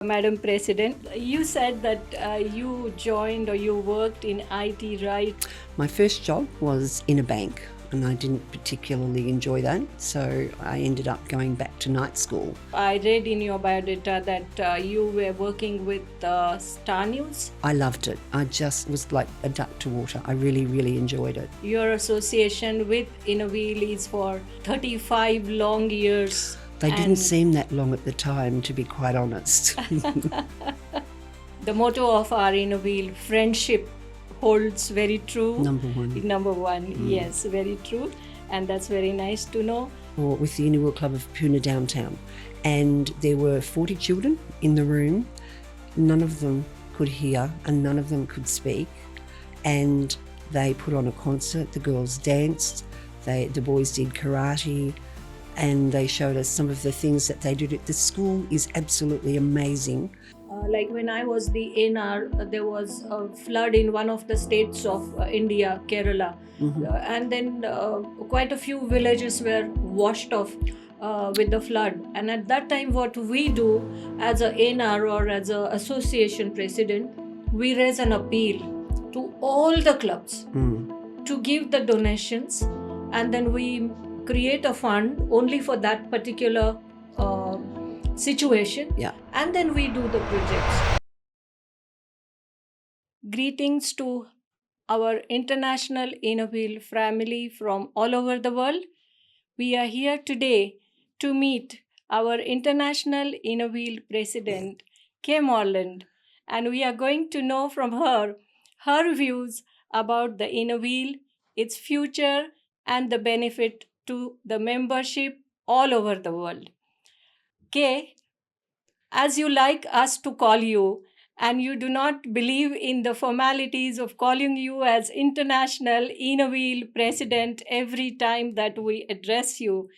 Madam President, you said that you joined or you worked in IT, right? My first job was in a bank and I didn't particularly enjoy that, so I ended up going back to night school. I read in your biodata that you were working with Star News. I loved it. I just was like a duck to water. I really, really enjoyed it. Your association with Innoveel is for 35 long years. They didn't seem that long at the time, to be quite honest. The motto of our Innoveel, friendship, holds very true. Number one. Number one, yes, very true. And that's very nice to know. Or with the Innoveel Club of Pune downtown. And there were 40 children in the room. None of them could hear and none of them could speak. And they put on a concert. The girls danced, the boys did karate, and they showed us some of the things that they did. The school is absolutely amazing. Like when I was the NR, there was a flood in one of the states of India, Kerala. And then quite a few villages were washed off with the flood. And at that time, what we do as a NR or as an association president, we raise an appeal to all the clubs to give the donations, and then we create a fund only for that particular situation, and then we do the projects. Greetings to our international Innoveel family from all over the world. We are here today to meet our international Innoveel president, Morland, and we are going to know from her views about the Innoveel, its future, and the benefit to the membership all over the world. Kay, as you like us to call you, and you do not believe in the formalities of calling you as International Innoveel President every time that we address you,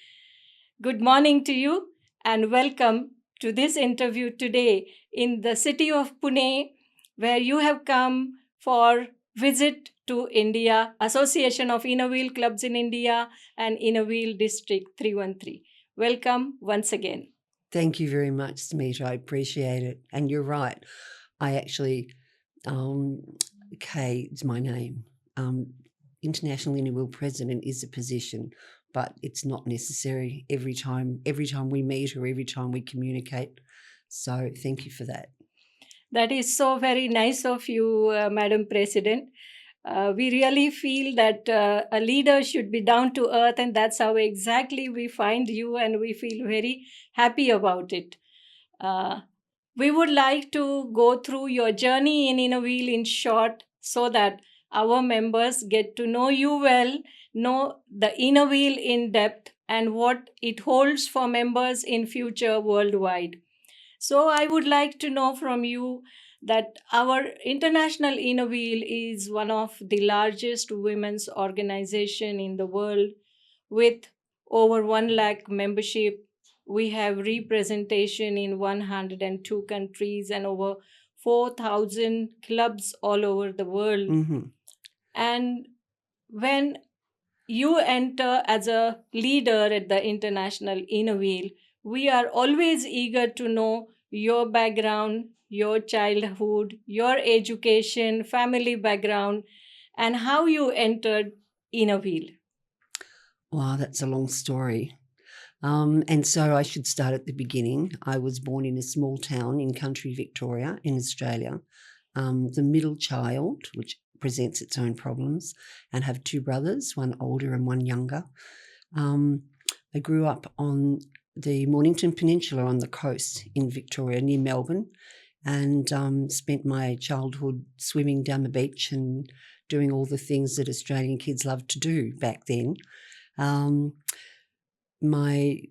good morning to you and welcome to this interview today in the city of Pune, where you have come for visit to India, Association of Innoveel Clubs in India and Innoveel District 313. Welcome once again. Thank you very much, Smita. I appreciate it. And you're right. I actually, Kay is my name. International Innoveel President is a position, but it's not necessary every time we meet or every time we communicate. So thank you for that. That is so very nice of you, Madam President. We really feel that a leader should be down to earth, and that's how exactly we find you, and we feel very happy about it. We would like to go through your journey in Innoveel in short so that our members get to know you well, know the Innoveel in depth and what it holds for members in future worldwide. So I would like to know from you that our International Innoveel is one of the largest women's organization in the world with over 1 lakh membership. We have representation in 102 countries and over 4,000 clubs all over the world. And when you enter as a leader at the International Innoveel, we are always eager to know your background, your childhood, your education, family background, and how you entered Innoveel. Wow, that's a long story. And so I should start at the beginning. I was born in a small town in country Victoria in Australia, the middle child, which presents its own problems, and have two brothers, one older and one younger. I grew up on the Mornington Peninsula on the coast in Victoria near Melbourne, and spent my childhood swimming down the beach and doing all the things that Australian kids loved to do back then. My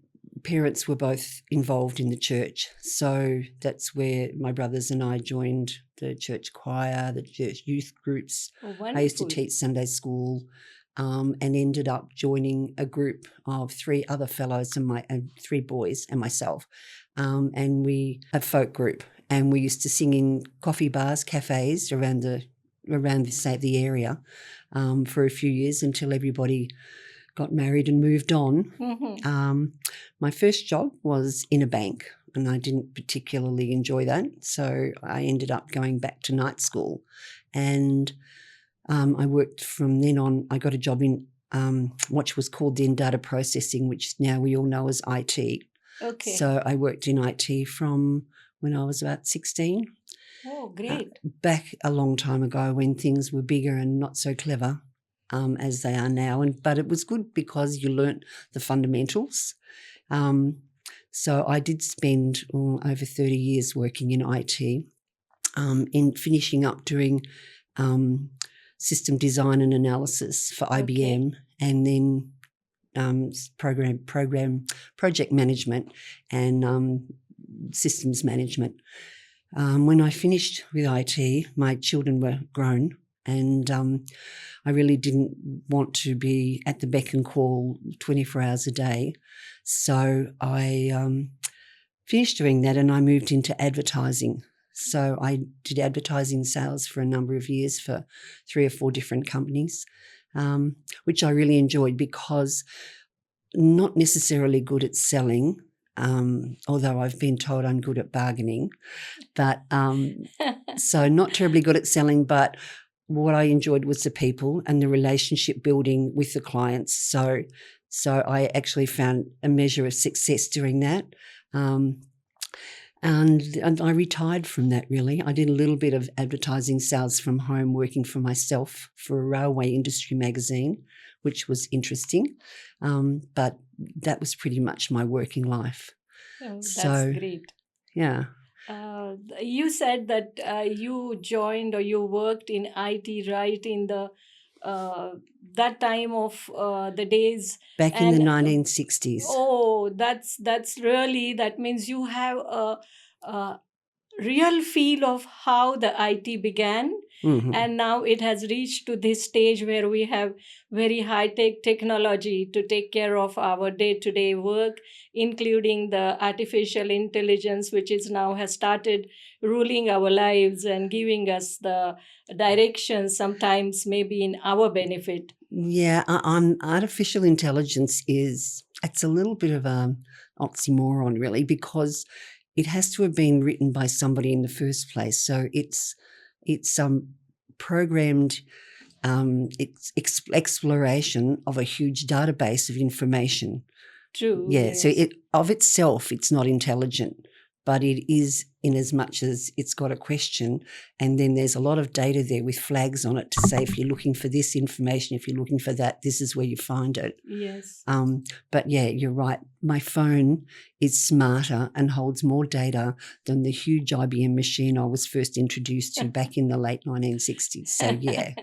parents were both involved in the church, so that's where my brothers and I joined the church choir, the church youth groups. I used to teach Sunday school, and ended up joining a group of 3 other fellows and 3 boys and myself, and a folk group, and we used to sing in coffee bars, cafes around the area for a few years until everybody got married and moved on. My first job was in a bank. and I didn't particularly enjoy that. So I ended up going back to night school, and I worked from then on. I got a job in what was called then data processing, which now we all know as IT. Okay. So I worked in IT from when I was about 16. Oh, great. Back a long time ago when things were bigger and not so clever as they are now. But it was good because you learnt the fundamentals. So I did spend over 30 years working in IT, in finishing up doing system design and analysis for IBM, and then project management and systems management. When I finished with IT, my children were grown, and I really didn't want to be at the beck and call 24 hours a day. So I finished doing that, and I moved into advertising. So I did advertising sales for a number of years for 3 or 4 different companies, which I really enjoyed because not necessarily good at selling, although I've been told I'm good at bargaining. But so not terribly good at selling, but what I enjoyed was the people and the relationship building with the clients. So I actually found a measure of success doing that. And I retired from that, really. I did a little bit of advertising sales from home, working for myself for a railway industry magazine, which was interesting. But that was pretty much my working life. Oh, that's So, great. yeah. You said that you joined or you worked in IT right in the that time of the days. Back in the And 1960s. oh, that's really, that means you have a real feel of how the IT began. Mhm. And now it has reached to this stage where we have very high tech technology to take care of our day to day work, including the artificial intelligence, which is now has started ruling our lives and giving us the direction, sometimes maybe in our benefit. Yeah, artificial intelligence it's a little bit of an oxymoron, really, because it has to have been written by somebody in the first place. So it's programmed exploration of a huge database of information. True. Yeah, so Yes. it of itself, it's not intelligent, but it is in as much as it's got a question, and then there's a lot of data there with flags on it to say if you're looking for this information, if you're looking for that, this is where you find it. Yes. But yeah, you're right. My phone is smarter and holds more data than the huge IBM machine I was first introduced to back in the late 1960s. So yeah.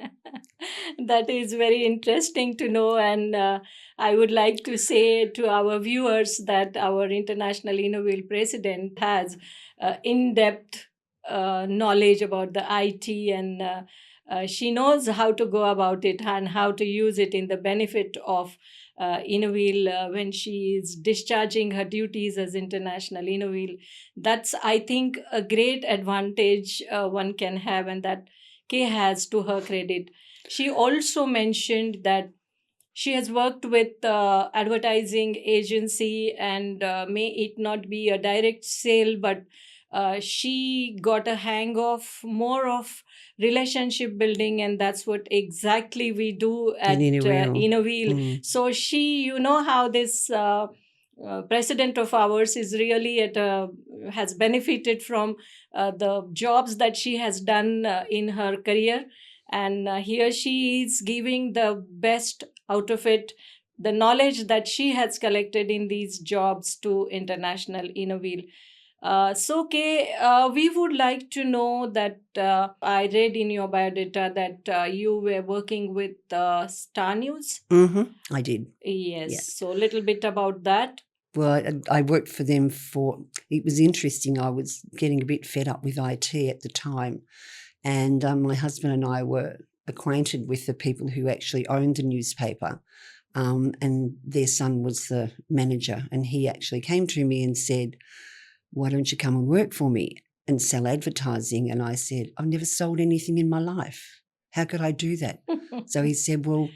That is very interesting to know. And I would like to say to our viewers that our International Innovil president has in depth knowledge about the IT, and she knows how to go about it and how to use it in the benefit of Innovil when she is discharging her duties as International Innovil. That's, I think, a great advantage one can have, and that Kay has to her credit. She also mentioned that she has worked with advertising agency, and may it not be a direct sale, but she got a hang of more of relationship building, and that's what exactly we do at Innovil. So she, you know how this president of ours is really at has benefited from the jobs that she has done in her career, and here she is giving the best out of it, the knowledge that she has collected in these jobs to International Innovil. So, Kay, we would like to know that I read in your biodata that you were working with Star News. I did. Yes. Yeah. So, a little bit about that. Well, I worked for them it was interesting. I was getting a bit fed up with IT at the time. And my husband and I were acquainted with the people who actually owned the newspaper, and their son was the manager. And he actually came to me and said, "Why don't you come and work for me and sell advertising?" And I said, "I've never sold anything in my life. How could I do that?" So he said, "Well,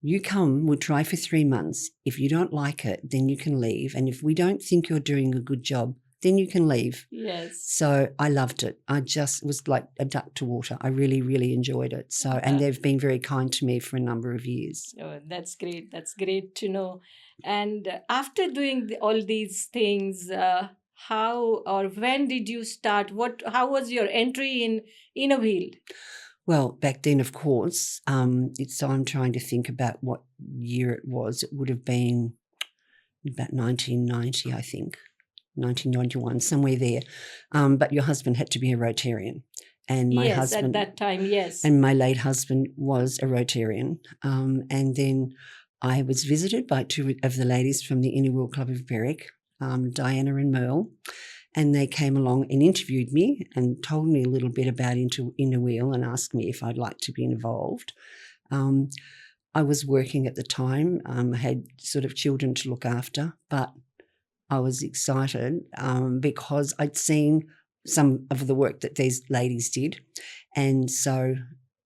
you come, we'll try for 3 months. If you don't like it, then you can leave. And if we don't think you're doing a good job, then you can leave. Yes. So I loved it. I just was like a duck to water. I really, really enjoyed it. So, and Uh-huh. they've been very kind to me for a number of years. Oh, that's great. That's great to know. And after doing all these things, how or when did you start? How was your entry in a wheel? Well, back then, of course, so I'm trying to think about what year it was. It would have been about 1990, I think, 1991, somewhere there. But your husband had to be a Rotarian. And my Yes, at husband, that time, yes. and my late husband was a Rotarian. And then I was visited by two of the ladies from the Inner Wheel Club of Berwick, Diana and Merle, and they came along and interviewed me and told me a little bit about Inner Wheel and asked me if I'd like to be involved. I was working at the time. I had sort of children to look after, but I was excited because I'd seen some of the work that these ladies did. And so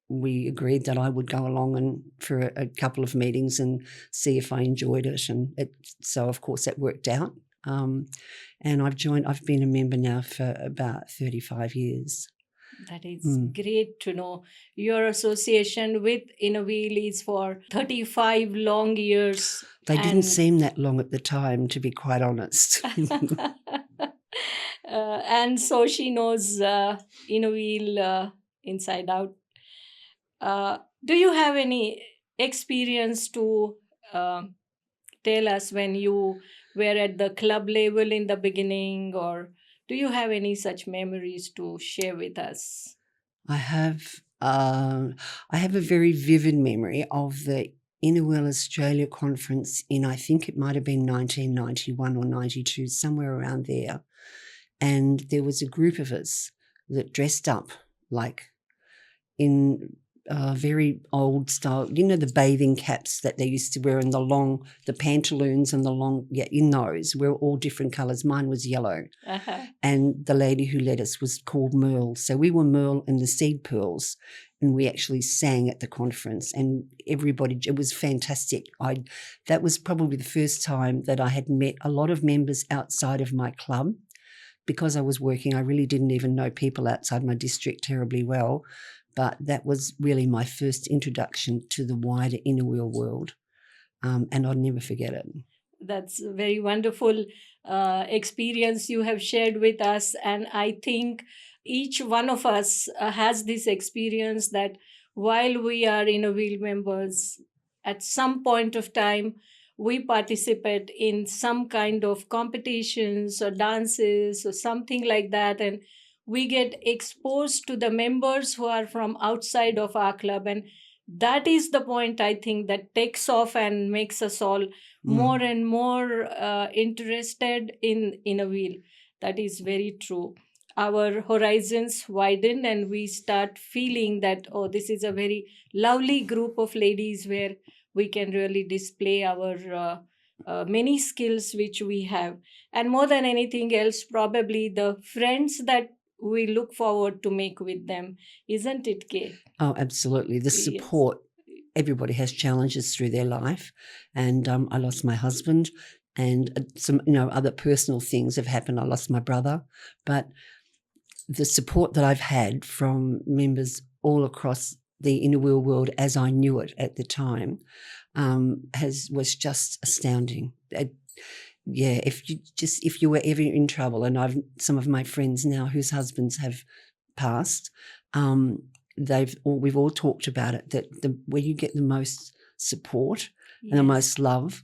we agreed that I would go along and for a couple of meetings and see if I enjoyed it. And so, of course, that worked out. And I've been a member now for about 35 years. That is great to know. Your association with Inner Wheel is for 35 long years. They didn't seem that long at the time, to be quite honest. And so she knows Inner Wheel inside out. Do you have any experience to uh, tell us when you were at the club level in the beginning, or do you have any such memories to share with us? I have a very vivid memory of the Inner Wheel Australia conference in, I think it might have been 1991 or 92, somewhere around there. And there was a group of us that dressed up like in very old style, the bathing caps that they used to wear and the pantaloons and in those were all different colours. Mine was yellow. Uh-huh. And the lady who led us was called Merle. So we were Merle and the Seed Pearls, and we actually sang at the conference, and everybody, it was fantastic. That was probably the first time that I had met a lot of members outside of my club. Because I was working, I really didn't even know people outside my district terribly well. But that was really my first introduction to the wider Inner Wheel world, and I'll never forget it. That's a very wonderful experience you have shared with us. And I think each one of us has this experience that while we are Inner Wheel members, at some point of time, we participate in some kind of competitions or dances or something like that. And we get exposed to the members who are from outside of our club. And that is the point, I think, that takes off and makes us all more and more interested in a wheel. That is very true. Our horizons widen and we start feeling that, oh, this is a very lovely group of ladies where we can really display our many skills which we have. And more than anything else, probably the friends that we look forward to make with them. Isn't it, Kay? Oh, absolutely. The support. Yes. Everybody has challenges through their life, and I lost my husband, and some other personal things have happened. I lost my brother, but the support that I've had from members all across the Inner Wheel world, as I knew it at the time, was just astounding. If you were ever in trouble, and I've some of my friends now whose husbands have passed, we've all talked about it, that where you get the most support and the most love,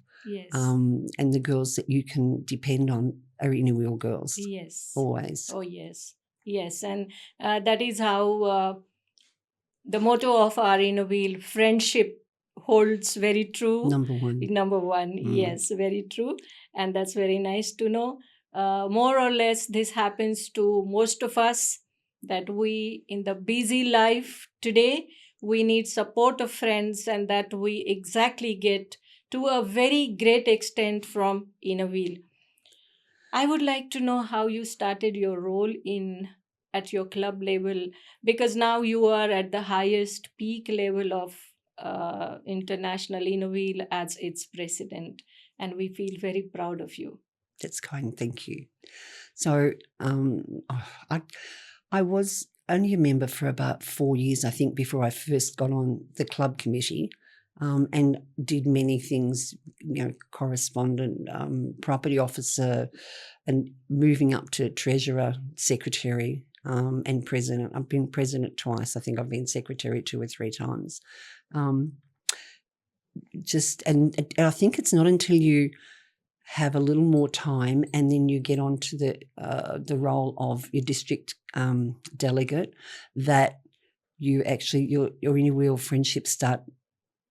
and the girls that you can depend on are Inner Wheel girls. Yes, always. Oh yes, yes, and that is how the motto of our Inner Wheel, friendship, holds very true. Number one. Yes, very true. And that's very nice to know. More or less, this happens to most of us, that we, in the busy life today, we need support of friends, and that we exactly get to a very great extent from Inner Wheel. I would like to know how you started your role at your club level, because now you are at the highest peak level of International Inner Wheel as its president, and we feel very proud of you. That's kind, thank you. So I I was only a member for about 4 years, I think, before I first got on the club committee, and did many things, correspondent, property officer, and moving up to treasurer, secretary, and president. I've been president twice. I think I've been secretary 2 or 3 times. Um, and I think it's not until you have a little more time and then you get onto the role of your district delegate that your inner wheel friendships start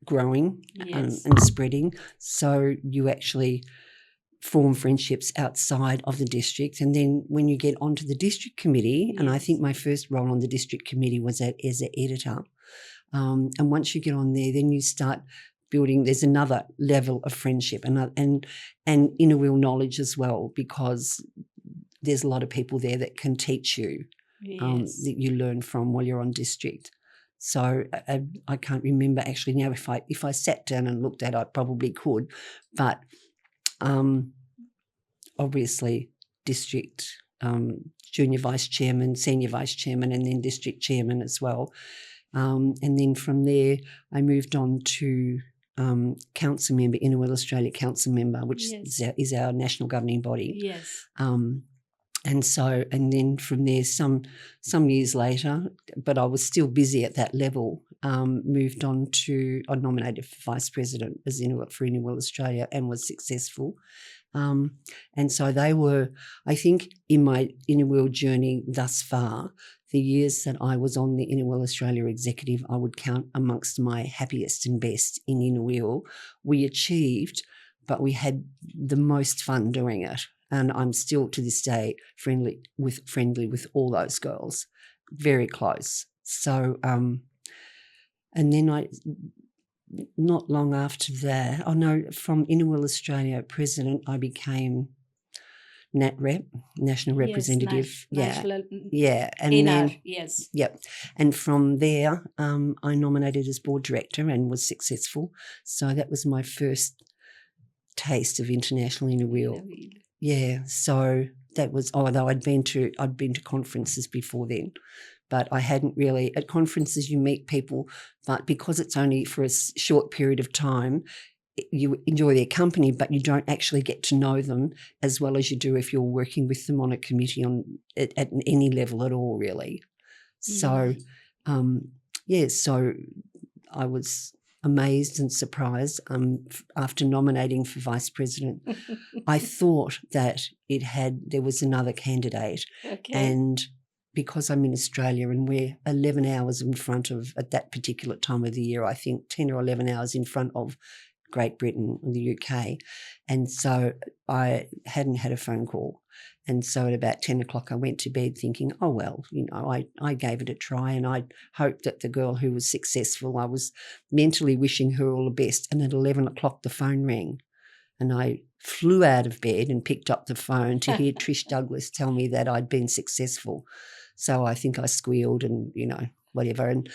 growing Yes. and spreading. So you actually form friendships outside of the district. And then when you get onto the district committee, and I think my first role on the district committee was as an editor. And once you get on there, then you start building. There's another level of friendship and inner wheel knowledge as well, because there's a lot of people there that can teach you, that you learn from while you're on district. So I can't remember actually now if I sat down and looked at it, I probably could, but obviously district, junior vice chairman, senior vice chairman, and then district chairman as well. And then from there, I moved on to council member, Inner Wheel Australia council member, which is our national governing body. Yes. And then from there, some years later, but I was still busy at that level, moved on to, I nominated for vice president as for Inner Wheel Australia and was successful. And so they were, I think, in my Inner Wheel journey thus far, the years that I was on the Inner Wheel Australia executive, I would count amongst my happiest and best in Inner Wheel. We achieved, but we had the most fun doing it. And I'm still to this day friendly with all those girls, very close. So, and then not long after that, from Inner Wheel Australia president, I became national representative. National, and NR, then yes. Yep. And from there, I nominated as board director and was successful. So that was my first taste of international Inner Wheel. Yeah. So that was, although I'd been to conferences before then, but I hadn't really. At conferences, you meet people, but because it's only for a short period of time, you enjoy their company, but you don't actually get to know them as well as you do if you're working with them on a committee at any level at all, really. So, so I was amazed and surprised after nominating for vice president. I thought that there was another candidate, and because I'm in Australia and we're 11 hours in front of, at that particular time of the year, I think 10 or 11 hours in front of Great Britain and the UK. And so I hadn't had a phone call. And so at about 10 o'clock, I went to bed thinking, oh, well, I gave it a try, and I hoped that the girl who was successful, I was mentally wishing her all the best. And at 11 o'clock, the phone rang, and I flew out of bed and picked up the phone to hear Trish Douglas tell me that I'd been successful. So I think I squealed and, whatever. And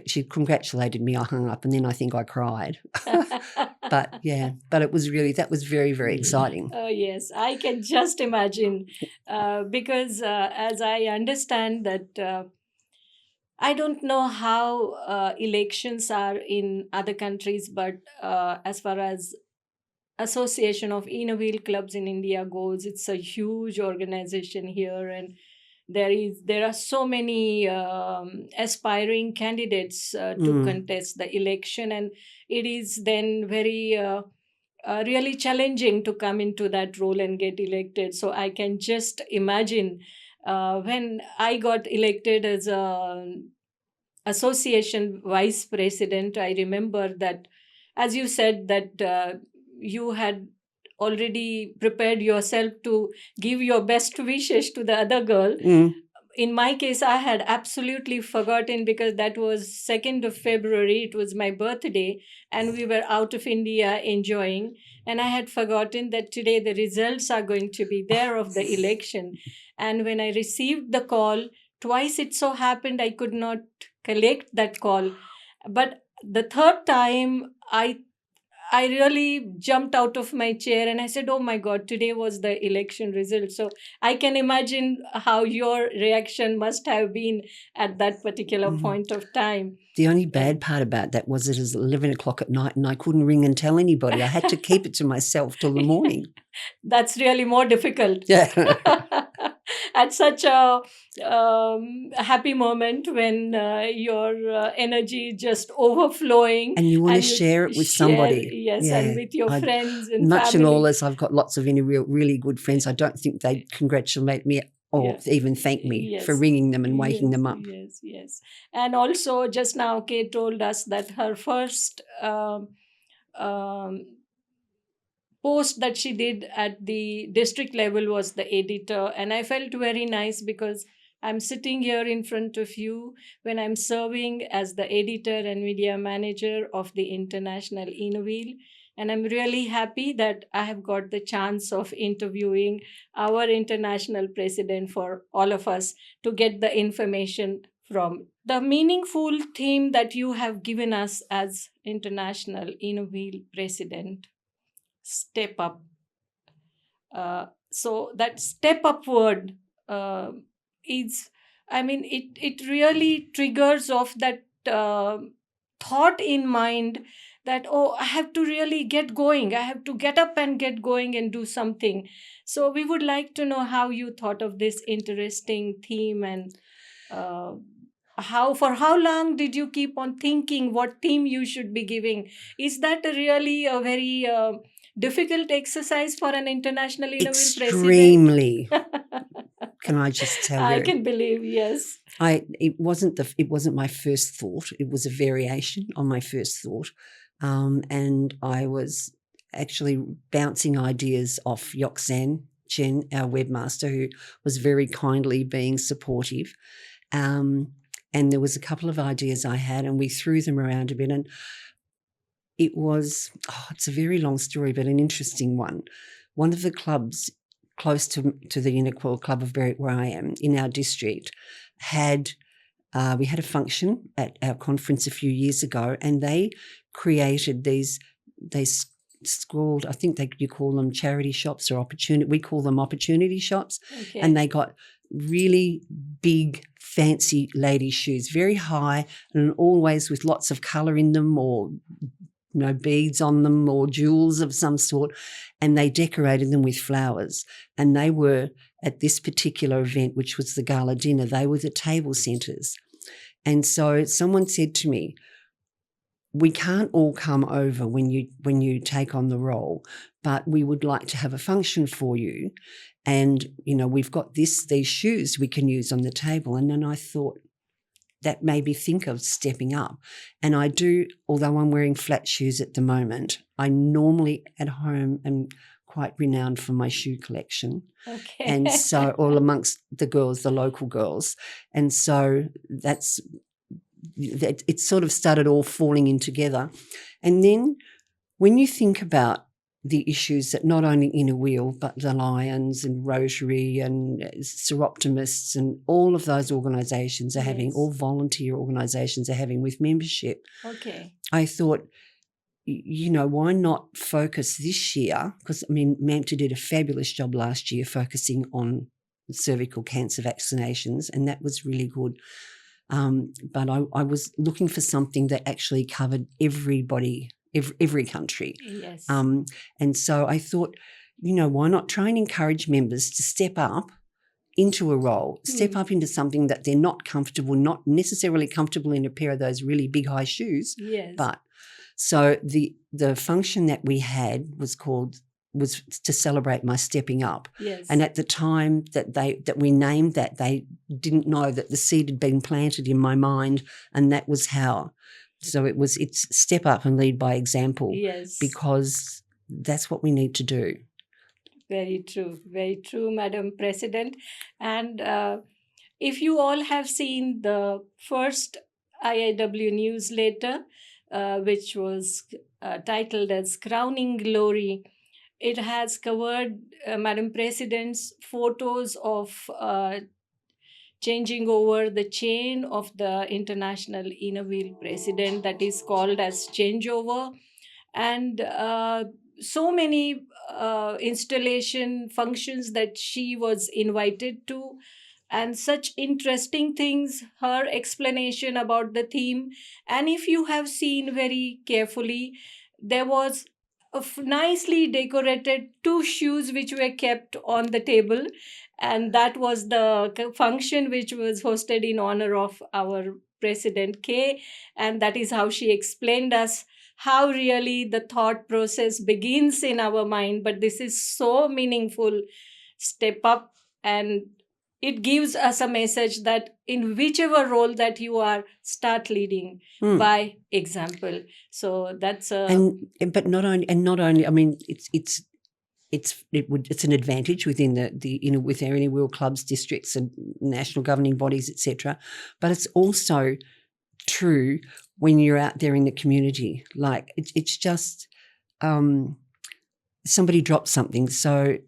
she congratulated me. I hung up, and then I think I cried. But it was that was very, very exciting. Oh, yes, I can just imagine, because as I understand that, I don't know how elections are in other countries, but as far as Association of Inner Wheel Clubs in India goes, it's a huge organization here, and there are so many aspiring candidates to contest the election, and it is then very really challenging to come into that role and get elected. So I can just imagine when I got elected as a association vice president, I remember that, as you said, that you had already prepared yourself to give your best wishes to the other girl. In my case, I had absolutely forgotten, because that was 2nd of February. It was my birthday, and we were out of India enjoying. And I had forgotten that today the results are going to be there of the election. And when I received the call, twice it so happened I could not collect that call. But the third time, I really jumped out of my chair and I said, "Oh my God, today was the election result." So I can imagine how your reaction must have been at that particular Mhm. point of time. The only And bad part about that was it was 11 o'clock at night and I couldn't ring and tell anybody. I had to keep it to myself till the morning. that's really more difficult. Yeah. At such a happy moment when your energy is just overflowing And you want to and you share it with share, somebody. yes, and Yeah. with your I, friends and much and all family. as I've got lots of really good friends, I don't think they'd congratulate me or Yeah. even thank me for Yes. ringing them and waking Yes, them up. yes, yes. And also, just now, Kate told us that her first um, post that she did at the district level was the editor. And I felt very nice because I'm sitting here in front of you when I'm serving as the editor and media manager of the International Innoveel. And I'm really happy that I have got the chance of interviewing our international president for all of us to get the information from. The meaningful theme that you have given us as International Innoveel president, step up. So that step upward uh, is, I mean, it really triggers off that thought in mind that, oh, I have to really get going, I have to get up and get going and do something. So we would like to know how you thought of this interesting theme, and uh, how, for how long did you keep on thinking what theme you should be giving? Is that really a very difficult exercise for an international innovative president? Extremely, can I just tell I you? can believe, yes. It wasn't my first thought. It was a variation on my first thought, and I was actually bouncing ideas off Yoxan Chen, our webmaster, who was very kindly being supportive. And there was a couple of ideas I had, and we threw them around a bit. And it's a very long story, but an interesting one. One of the clubs close to the Inequal Club of Berwick, where I am, in our district, we had a function at our conference a few years ago, and they created they scrawled, I think you call them charity shops or opportunity. We call them opportunity shops. Okay. And they got really big, fancy lady shoes, very high, and always with lots of colour in them, or beads on them, or jewels of some sort, and they decorated them with flowers. And they were at this particular event, which was the gala dinner, they were the table centres. And so someone said to me, we can't all come over when you take on the role, but we would like to have a function for you. And, we've got these shoes we can use on the table. And then I thought, that made me think of stepping up. And I do, although I'm wearing flat shoes at the moment, I normally at home am quite renowned for my shoe collection. Okay. And so, all amongst the girls, the local girls. And so it sort of started all falling in together. And then when you think about the issues that not only Inner Wheel, but the Lions and Rotary and Seroptimists and all of those organisations are having, Yes. all volunteer organisations are having with membership, Okay. I thought, why not focus this year? Because, MAMTA did a fabulous job last year focusing on cervical cancer vaccinations, and that was really good. But I was looking for something that actually covered everybody, every country. Yes. And so I thought, why not try and encourage members to step up into a role, step up into something that they're not necessarily comfortable in a pair of those really big high shoes. Yes. But so the function that we had was to celebrate my stepping up. Yes. And at the time that we named that, they didn't know that the seed had been planted in my mind, and that was how. So it's step up and lead by example. Yes. Because that's what we need to do. Very true, Madam President. And if you all have seen the first IIW newsletter, which was titled as Crowning Glory, it has covered Madam President's photos of changing over the chain of the International Inner Wheel President, that is called as changeover. and so many installation functions that she was invited to, and such interesting things, her explanation about the theme. And if you have seen very carefully, there was nicely decorated two shoes which were kept on the table, and that was the function which was hosted in honor of our president K. And that is how she explained us how really the thought process begins in our mind, but this is so meaningful step up. And it gives us a message that in whichever role that you are, start leading Mm. by example. So that's a But not only. I mean, it's an advantage within the with our inner wheel clubs, districts, and national governing bodies, etc. But it's also true when you're out there in the community. Like it's just somebody drops something, so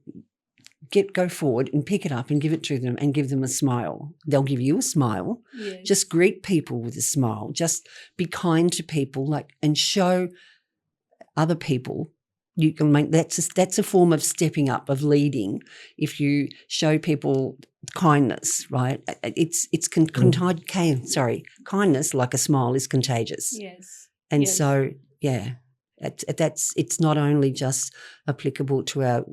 go forward and pick it up and give it to them and give them a smile. They'll give you a smile. yes. Just greet people with a smile. Just be kind to people, and show other people. You can make that's a form of stepping up, of leading. If you show people kindness, right? Kindness, like a smile, is contagious. Yes. And Yes. so, yeah, it's not only just applicable to our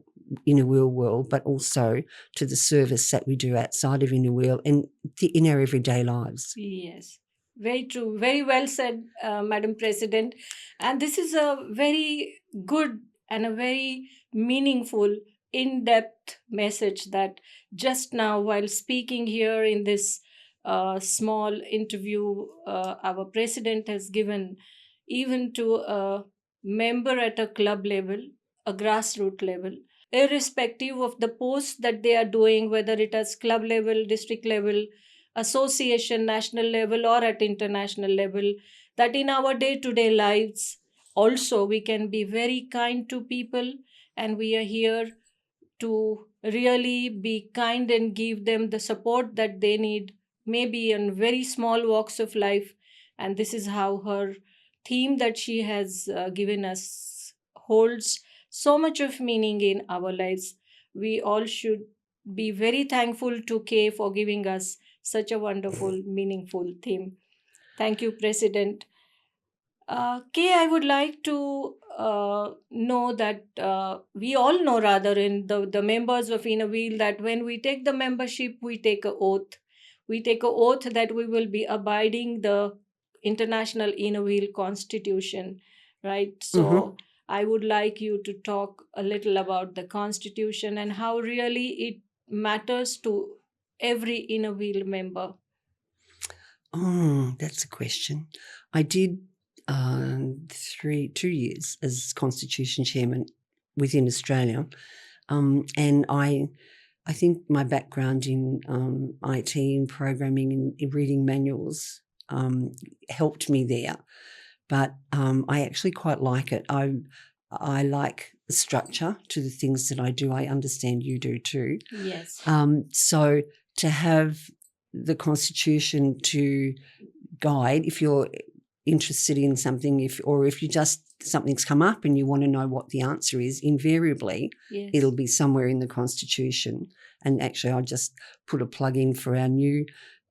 inner wheel world, but also to the service that we do outside of inner wheel and in our everyday lives. Yes, very true. Very well said, Madam President. And this is a very good and a very meaningful, in depth message that just now, while speaking here in this small interview, our President has given even to a member at a club level, a grassroots level, irrespective of the posts that they are doing, whether it is club level, district level, association, national level, or at international level, that in our day to day lives also we can be very kind to people, and we are here to really be kind and give them the support that they need, maybe in very small walks of life. And this is how her theme that she has given us holds so much of meaning in our lives. We all should be very thankful to Kay for giving us such a wonderful, meaningful theme. Thank you, President. Kay, I would like to know that we all know, rather, in the members of Inner Wheel, that when we take the membership, we take a oath. We take a oath that we will be abiding the International Inner Wheel Constitution, right? So Mhm. I would like you to talk a little about the Constitution and how really it matters to every Inner Wheel member. Oh, that's a question. I did 2 years as Constitution Chairman within Australia, and I think my background in IT and programming and in reading manuals helped me there. But I actually quite like it. I like the structure to the things that I do. I understand you do too. Yes. So to have the Constitution to guide, if you're interested in something, if you just something's come up and you want to know what the answer is, invariably Yes. it'll be somewhere in the Constitution. And actually, I just put a plug in for our new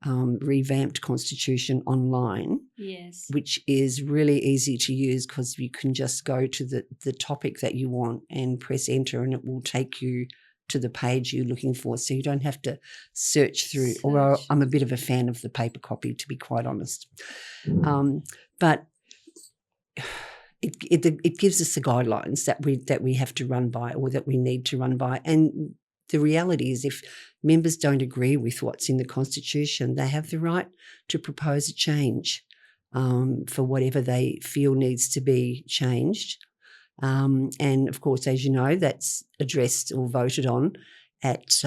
revamped Constitution online, Yes. which is really easy to use because you can just go to the topic that you want and press enter, and it will take you to the page you're looking for, so you don't have to search through. Or I'm a bit of a fan of the paper copy, to be quite honest. But it gives us the guidelines that we have to run by, or that we need to run by. And the reality is, if members don't agree with what's in the Constitution, they have the right to propose a change for whatever they feel needs to be changed. And of course, as you know, that's addressed or voted on at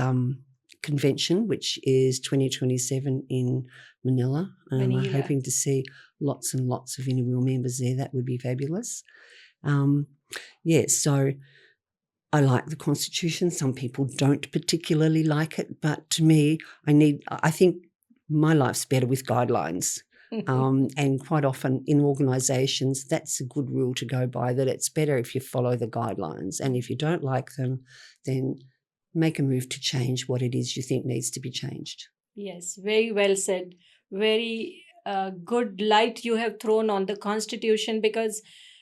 convention, which is 2027 in Manila. And we're hoping to see lots and lots of Inner Wheel members there. That would be fabulous. So I like the Constitution. Some people don't particularly like it, but to me, I think my life's better with guidelines. And quite often in organisations, that's a good rule to go by, that it's better if you follow the guidelines. And if you don't like them, then make a move to change what it is you think needs to be changed. Yes, very well said. Very good light you have thrown on the Constitution, because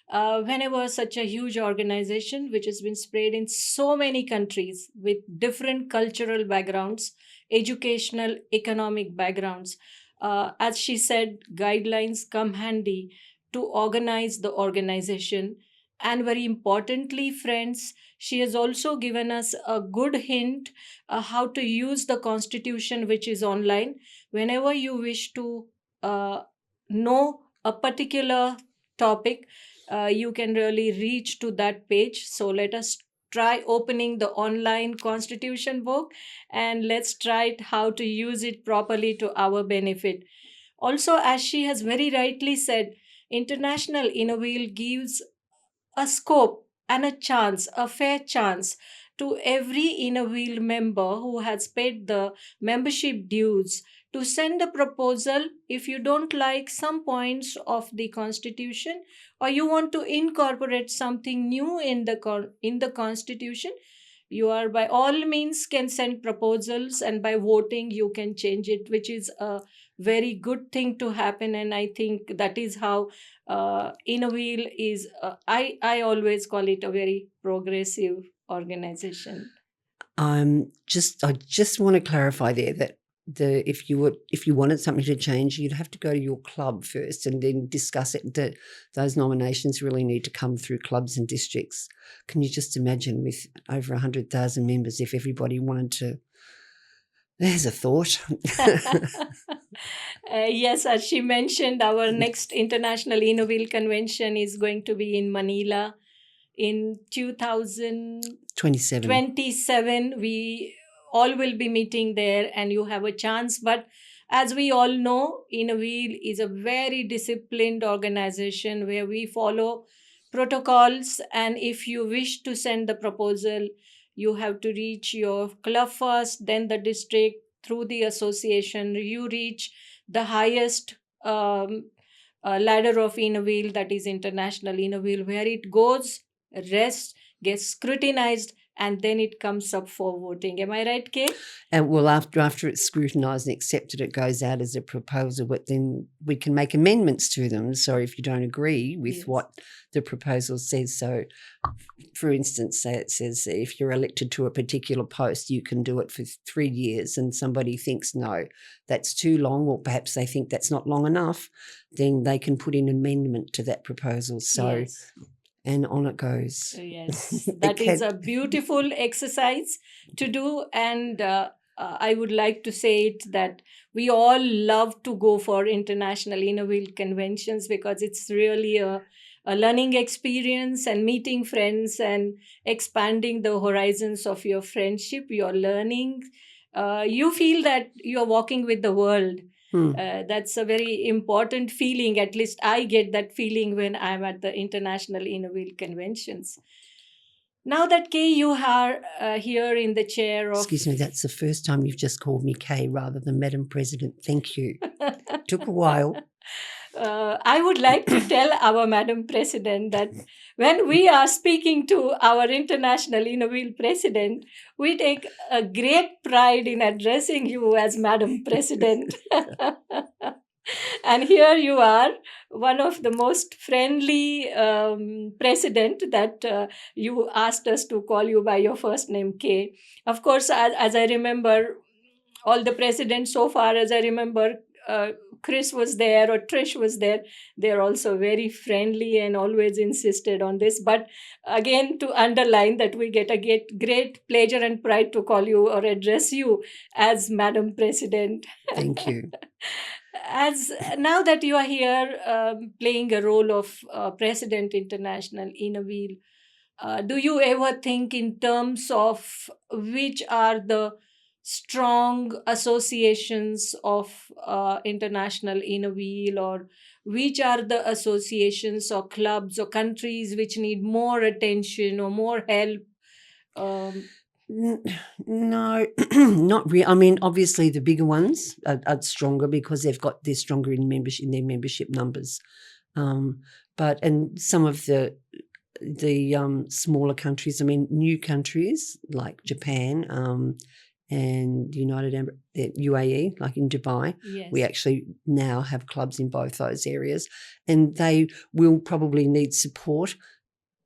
whenever such a huge organization which has been spread in so many countries with different cultural backgrounds, educational, economic backgrounds, as she said, guidelines come handy to organize the organization. And very importantly, friends, she has also given us a good hint how to use the constitution which is online. Whenever you wish to uh, know a particular topic, you can really reach to that page. So let us try opening the online constitution book, and let's try it how to use it properly to our benefit. Also, as she has very rightly said, international innovate gives a scope and a chance, a fair chance to every Innerwheel member who has paid the membership dues to send a proposal if you don't like some points of the constitution, or you want to incorporate something new in the in the constitution. You are by all means can send proposals, and by voting you can change it, which is a very good thing to happen. And I think that is how Inner Wheel is, I always call it a very progressive organization. I just want to clarify there that if you wanted something to change, you'd have to go to your club first and then discuss it. Those nominations really need to come through clubs and districts. Can you just imagine, with over 100,000 members, if everybody wanted to? There's a thought. Yes, as she mentioned, our next International Innoville Convention is going to be in Manila in 27. 2027. We all will be meeting there, and you have a chance. But as we all know, Innoville is a very disciplined organization where we follow protocols. And if you wish to send the proposal, you have to reach your club first, then the district, through the association you reach the highest ladder of Innoville, that is International Innoville, where it goes, rests, gets scrutinized, and then it comes up for voting. Am I right, Kay? And well, after it's scrutinised and accepted, it goes out as a proposal, but then we can make amendments to them. So if you don't agree with Yes. what the proposal says, so for instance, say it says if you're elected to a particular post, you can do it for 3 years, and somebody thinks, no, that's too long, or perhaps they think that's not long enough, then they can put in amendment to that proposal. So, Yes. and on it goes. Yes, that is a beautiful exercise to do. And I would like to say it that we all love to go for international Innovate conventions, because it's really a learning experience, and meeting friends and expanding the horizons of your friendship, your learning. You feel that you're walking with the world. That's a very important feeling. At least I get that feeling when I'm at the international Innovate conventions. Now that Kay, you are here in the chair of. Excuse me, that's the first time you've just called me Kay rather than Madam President. Thank you. Took a while. I would like to tell our Madam President that when we are speaking to our International Innovate President, we take a great pride in addressing you as Madam President. And here you are, one of the most friendly president, that you asked us to call you by your first name, K. Of course, as I remember, all the presidents so far, as I remember, Chris was there or Trish was there. They're also very friendly and always insisted on this. But again, to underline that we get a great pleasure and pride to call you or address you as Madam President. Thank you. As now that you are here playing a role of President International Innoville, do you ever think in terms of which are the strong associations of international Innoville, or which are the associations or clubs or countries which need more attention or more help? Um, No, not really. I mean, obviously the bigger ones are stronger because they're stronger in their membership numbers. But and some of the smaller countries, I mean, new countries like Japan and UAE, like in Dubai, we Yes. actually now have clubs in both those areas, and they will probably need support.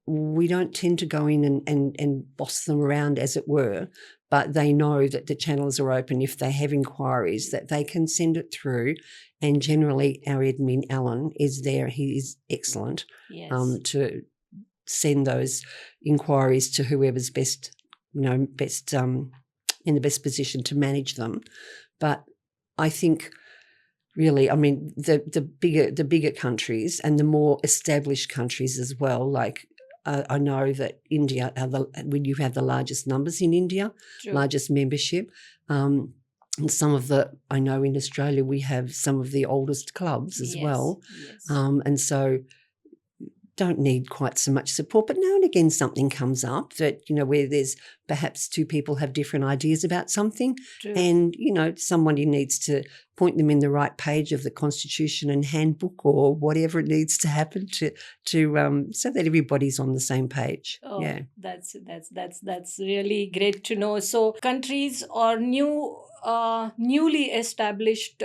We don't tend to go in and boss them around, as it were, but they know that the channels are open. If they have inquiries, that they can send it through. And generally, our admin, Alan, is there. He is excellent Yes. To send those inquiries to whoever's best in the best position to manage them. But I think really, I mean, the bigger countries and the more established countries as well, like I know that India, when you have the largest numbers in India, True. largest membership. And some of I know in Australia we have some of the oldest clubs as Yes. well. Yes. And so don't need quite so much support, but now and again something comes up that, where there's perhaps two people have different ideas about something. True. And, somebody needs to point them in the right page of the Constitution and handbook or whatever it needs to happen to so that everybody's on the same page. Oh, Yeah. that's really great to know. So countries or newly established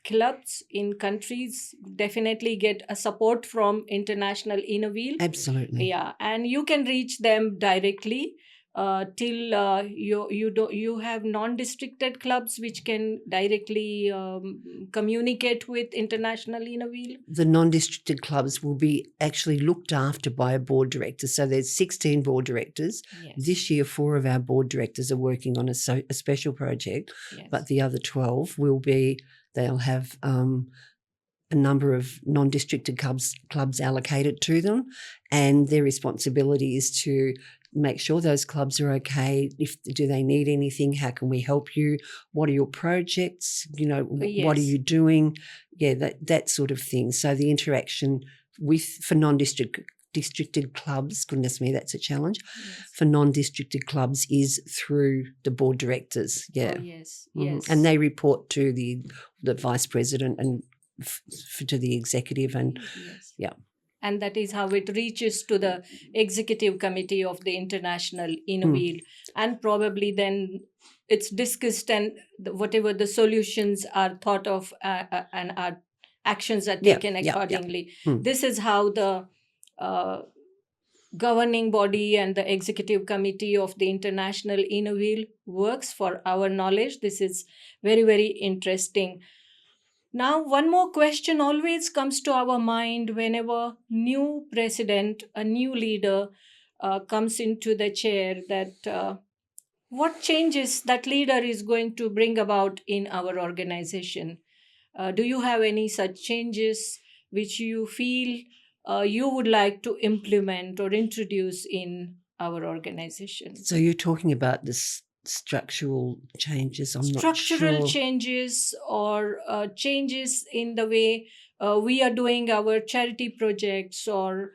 clubs in countries definitely get a support from International Innovil. Absolutely. Yeah, and you can reach them directly till you have non-districted clubs which can directly communicate with International Innovil. The non-districted clubs will be actually looked after by a board director. So there's 16 board directors. Yes. This year, 4 of our board directors are working on a special project, Yes. but the other 12 they'll have a number of non-districted clubs allocated to them, and their responsibility is to make sure those clubs are okay. Do they need anything? How can we help you? What are your projects? What are you doing? Yeah, that sort of thing. So the interaction for non-districted clubs, goodness me, that's a challenge. Yes. For non-districted clubs is through the board directors. Yeah. Oh, yes. Yes. And they report to the vice president and to the executive, and yes. Yeah. And that is how it reaches to the executive committee of the International Innovil. And probably then it's discussed, and whatever the solutions are thought of and are actions are taken accordingly. This is how the governing body and the executive committee of the International Innovil works. For our knowledge, this is very, very interesting. Now, one more question always comes to our mind whenever new president, a new leader comes into the chair, that what changes that leader is going to bring about in our organization. Do you have any such changes which you feel you would like to implement or introduce in our organization? So you're talking about this structural changes. I'm not sure. Structural changes or changes in the way we are doing our charity projects, or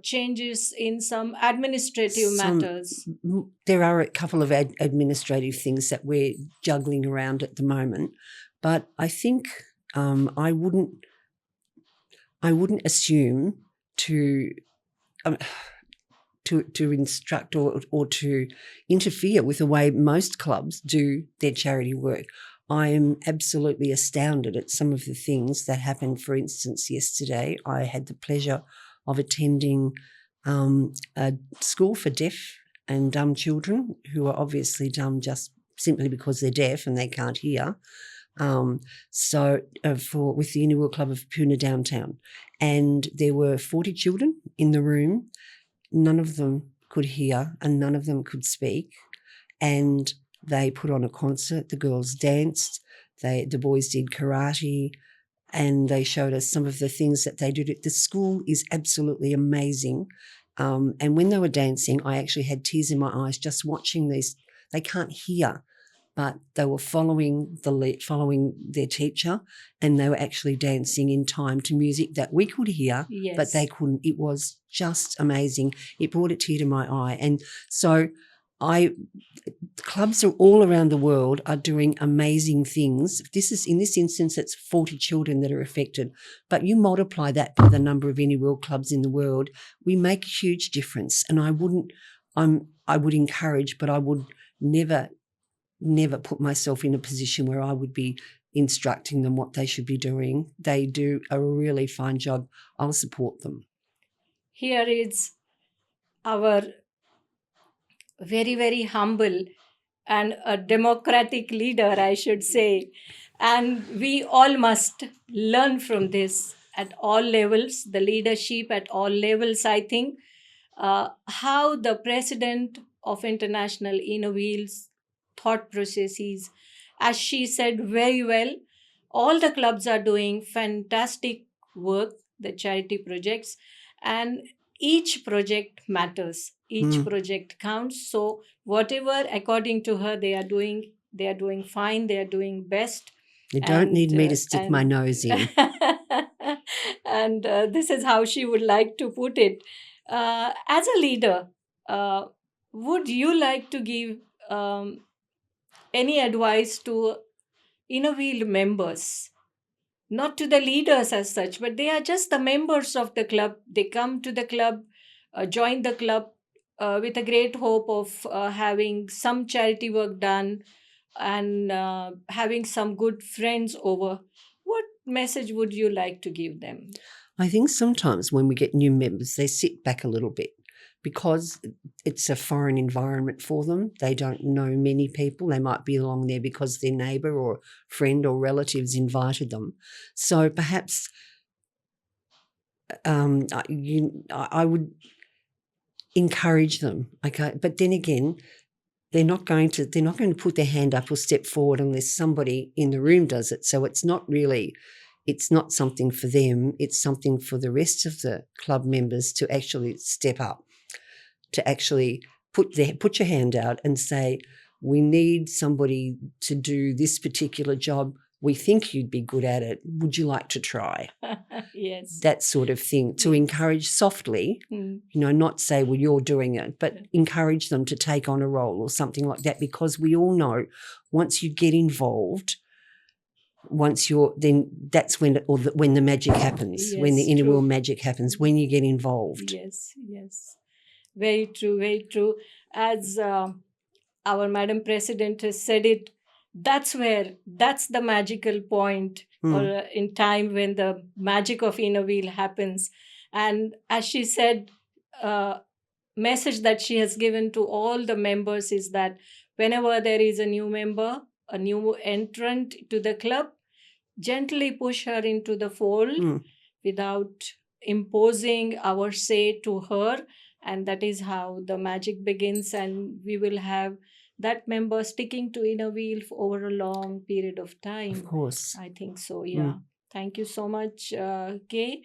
changes in some administrative matters. There are a couple of administrative things that we're juggling around at the moment, but I think I wouldn't assume to instruct or to interfere with the way most clubs do their charity work. I am absolutely astounded at some of the things that happened. For instance, yesterday I had the pleasure of attending a school for deaf and dumb children who are obviously dumb just simply because they're deaf and they can't hear. With the Inner Club of Pune downtown, and there were 40 children in the room. None of them could hear and none of them could speak. And they put on a concert. The girls danced. The boys did karate, and they showed us some of the things that they did. The school is absolutely amazing. And when they were dancing, I actually had tears in my eyes just watching these. They can't hear, but they were following their teacher, and they were actually dancing in time to music that we could hear, yes, but they couldn't. It was just amazing. It brought a tear to my eye. And so clubs are all around the world are doing amazing things. In this instance, it's 40 children that are affected, but you multiply that by the number of any world clubs in the world, we make a huge difference. And I would encourage, but I would never put myself in a position where I would be instructing them what they should be doing. They do a really fine job. I'll support them. Here is our very, very humble and a democratic leader, I should say. And we all must learn from this at all levels, the leadership at all levels, I think. How the president of International Innovils thought processes, as she said very well, all the clubs are doing fantastic work, the charity projects, and each project matters, each project counts. So whatever according to her they are doing fine, they are doing best. You don't need me to stick my nose in. And this is how she would like to put it. As a leader, would you like to give any advice to Innovil members? Not to the leaders as such, but they are just the members of the club. They come to the club, join the club with a great hope of having some charity work done and having some good friends over. What message would you like to give them? I think sometimes when we get new members, they sit back a little bit because it's a foreign environment for them. They don't know many people. They might be along there because their neighbour or friend or relatives invited them. So perhaps I would encourage them. Okay, but then again, they're not going to put their hand up or step forward unless somebody in the room does it. So it's not something for them. It's something for the rest of the club members to actually step up, to actually put your hand out and say, we need somebody to do this particular job. We think you'd be good at it. Would you like to try? Yes. That sort of thing, to encourage softly, not say, well, you're doing it, but encourage them to take on a role or something like that, because we all know once you get involved, that's when the magic happens, Yes, when the inner true. world magic happens, when you get involved. Yes. Very true, very true. As our Madam President has said it, that's the magical point or in time when the magic of Inner Wheel happens. And as she said, message that she has given to all the members is that whenever there is a new member, a new entrant to the club, gently push her into the fold without imposing our say to her. And that is how the magic begins, and we will have that member sticking to Inner Wheel for over a long period of time. Of course. I think so, yeah. Thank you so much, Kay.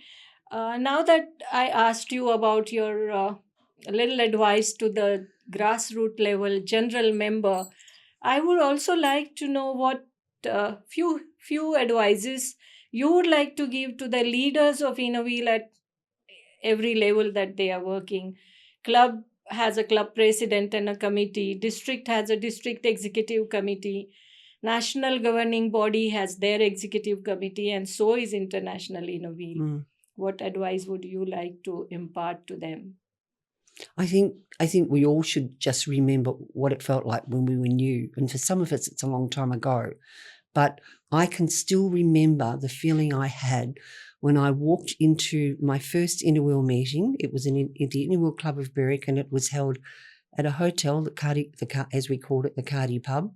Now that I asked you about your little advice to the grassroots level general member, I would also like to know what few advices you would like to give to the leaders of Inner Wheel at every level that they are working. Club has a club president and a committee. District has a district executive committee. National governing body has their executive committee, and so is International Inner Wheel. What advice would you like to impart to them? I think we all should just remember what it felt like when we were new. And for some of us, it's a long time ago. But I can still remember the feeling I had when I walked into my first Inner Wheel meeting. It was in the Inner Wheel Club of Berwick, and it was held at a hotel, as we called it, the Cardi Pub.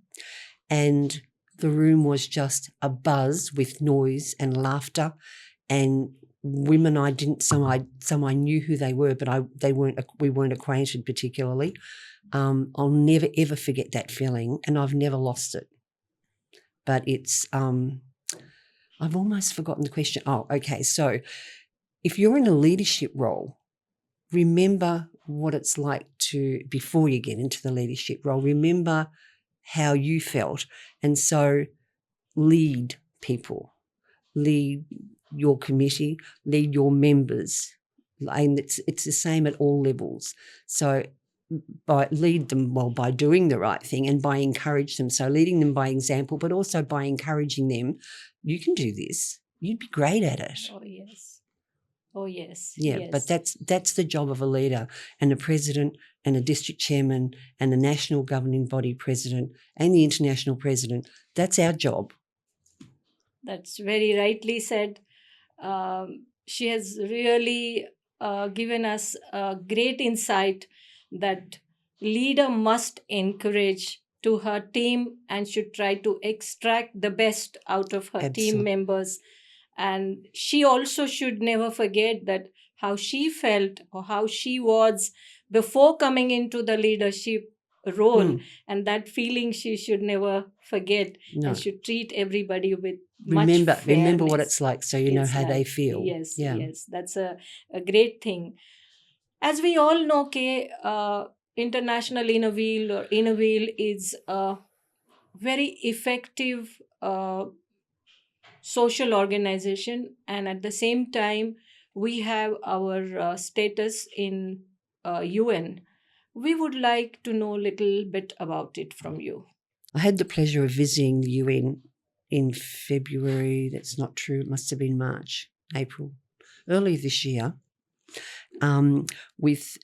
And the room was just abuzz with noise and laughter, and women some I knew who they were, but we weren't acquainted particularly. I'll never ever forget that feeling, and I've never lost it. But it's I've almost forgotten the question. Oh, okay. So if you're in a leadership role, remember what it's like before you get into the leadership role. Remember how you felt, and so lead people, lead your committee, lead your members, and it's the same at all levels. So lead them by doing the right thing and by encourage them. So leading them by example, but also by encouraging them, you can do this. You'd be great at it. Oh yes. Oh yes. Yeah, but Yes. that's the job of a leader, and a president and a district chairman and the national governing body president and the international president. That's our job. That's very rightly said. She has really given us a great insight that leader must encourage to her team and should try to extract the best out of her team Absolutely. members, and she also should never forget that how she felt or how she was before coming into the leadership role, and that feeling she should never forget, No. and should treat everybody with Remember what fairness. it's like, so you know It's how they like, feel. yes, Yeah. yes, that's a great thing. As we all know, International Inner Wheel or Inner Wheel is a very effective social organization, and at the same time, we have our status in UN. We would like to know a little bit about it from you. I had the pleasure of visiting the UN in February. That's not true. It must have been March, April, early this year, with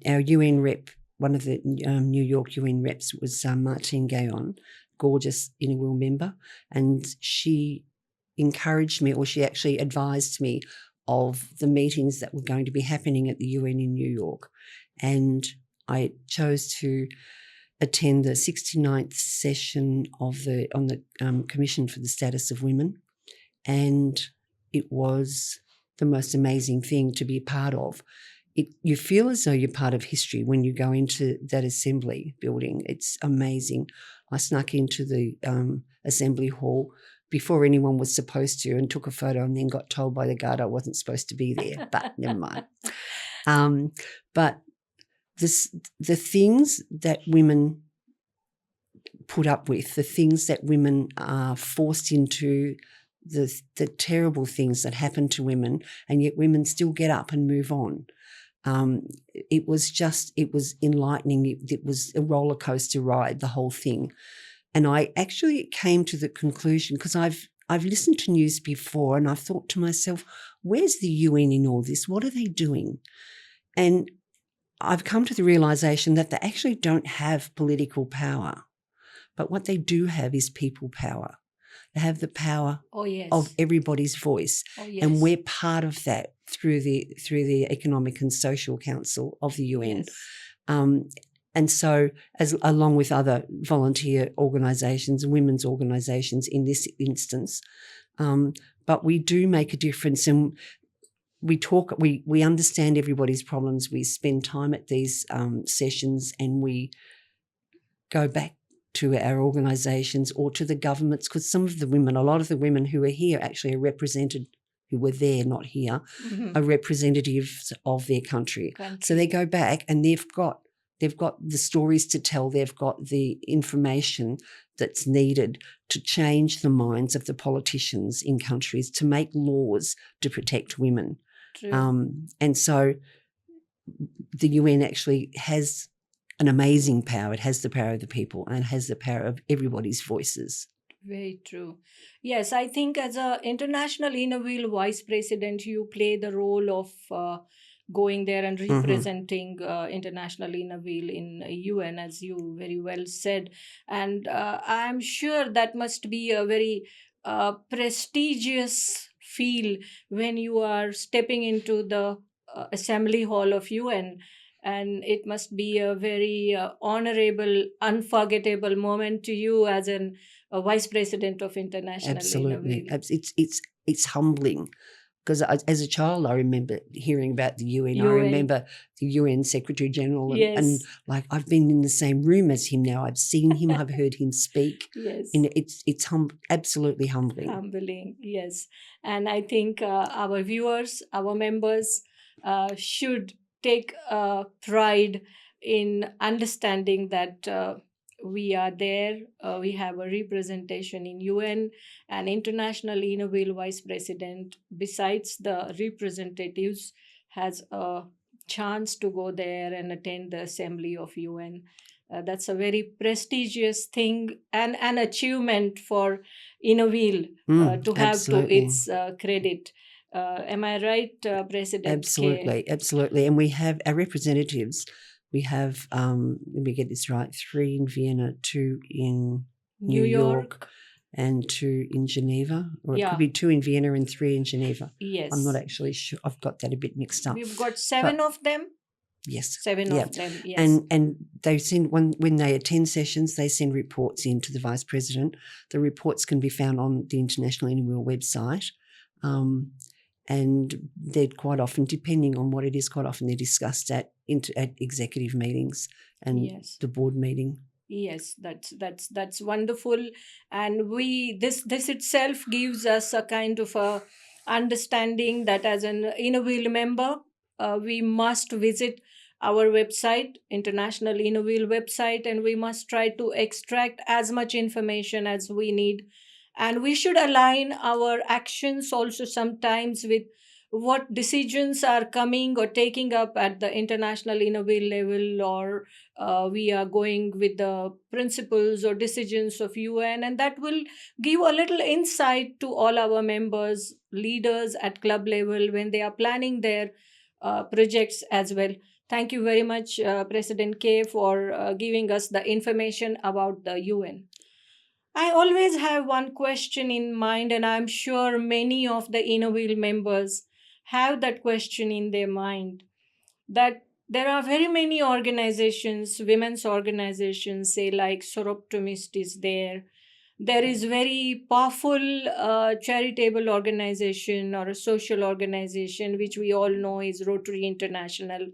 our UN rep. One of the New York UN reps was Martine Gayon, gorgeous Inner Wheel member, and she encouraged me, or she actually advised me of the meetings that were going to be happening at the UN in New York. And I chose to attend the 69th session on the Commission for the Status of Women, and it was the most amazing thing to be a part of. You feel as though you're part of history when you go into that assembly building. It's amazing. I snuck into the assembly hall before anyone was supposed to and took a photo, and then got told by the guard I wasn't supposed to be there, but never mind. But the things that women put up with, the things that women are forced into, the terrible things that happen to women, and yet women still get up and move on. It was enlightening. It was a roller coaster ride, the whole thing. And I actually came to the conclusion, because I've listened to news before, and I've thought to myself, where's the UN in all this? What are they doing? And I've come to the realization that they actually don't have political power, but what they do have is people power. They have the power of everybody's voice, and we're part of that through the Economic and Social Council of the UN. And so, along with other volunteer organisations, women's organisations in this instance, but we do make a difference, and we understand everybody's problems. We spend time at these sessions, and we go back to our organisations or to the governments, because a lot of the women who are here actually are represented, who were there, not here, are representatives of their country. So they go back, and they've got the stories to tell. They've got the information that's needed to change the minds of the politicians in countries, to make laws to protect women. And so the UN actually has an amazing power. It has the power of the people, and it has the power of everybody's voices. Very true. Yes, I think as a International Inner Wheel Vice President, you play the role of going there and representing International Inner Wheel in UN, as you very well said. And I'm sure that must be a very prestigious feel when you are stepping into the assembly hall of UN, and it must be a very honorable, unforgettable moment to you as a vice president of International Inner Wheel. Absolutely. It's humbling, because as a child I remember hearing about the UN. I remember the UN Secretary General, and like I've been in the same room as him now. I've seen him, I've heard him speak. And it's absolutely humbling. Humbling, yes. And I think our viewers, our members should take pride in understanding that we are there. We have a representation in UN, and International Inner Wheel Vice President, besides the representatives, has a chance to go there and attend the assembly of UN. That's a very prestigious thing and an achievement for Innoville to have to Absolutely. its credit. Am I right, President K? Absolutely. And we have our representatives. We have, let me get this right, 3 in Vienna, 2 in New York, and 2 in Geneva. Or it Yeah. could be 2 in Vienna and 3 in Geneva. Yes. I'm not actually sure. I've got that a bit mixed up. We've got 7 of them. Yes. 7 Yeah. of them, yes. And they send when they attend sessions, they send reports in to the Vice President. The reports can be found on the International Inner-Wheel website. And they're quite often, depending on what it is, quite often they're discussed at executive meetings and Yes. the board meeting. Yes, that's wonderful, and this itself gives us a kind of a understanding that as an Innoville member, we must visit our website, International Innoville website, and we must try to extract as much information as we need, and we should align our actions also sometimes with what decisions are coming or taking up at the International Innoville level, or we are going with the principles or decisions of UN, and that will give a little insight to all our members, leaders at club level when they are planning their projects as well. Thank you very much, President K, for giving us the information about the UN. I always have one question in mind, and I'm sure many of the Innoville members have that question in their mind, that there are very many organizations, women's organizations, say like Soroptimist is there. There is very powerful charitable organization or a social organization which we all know is Rotary International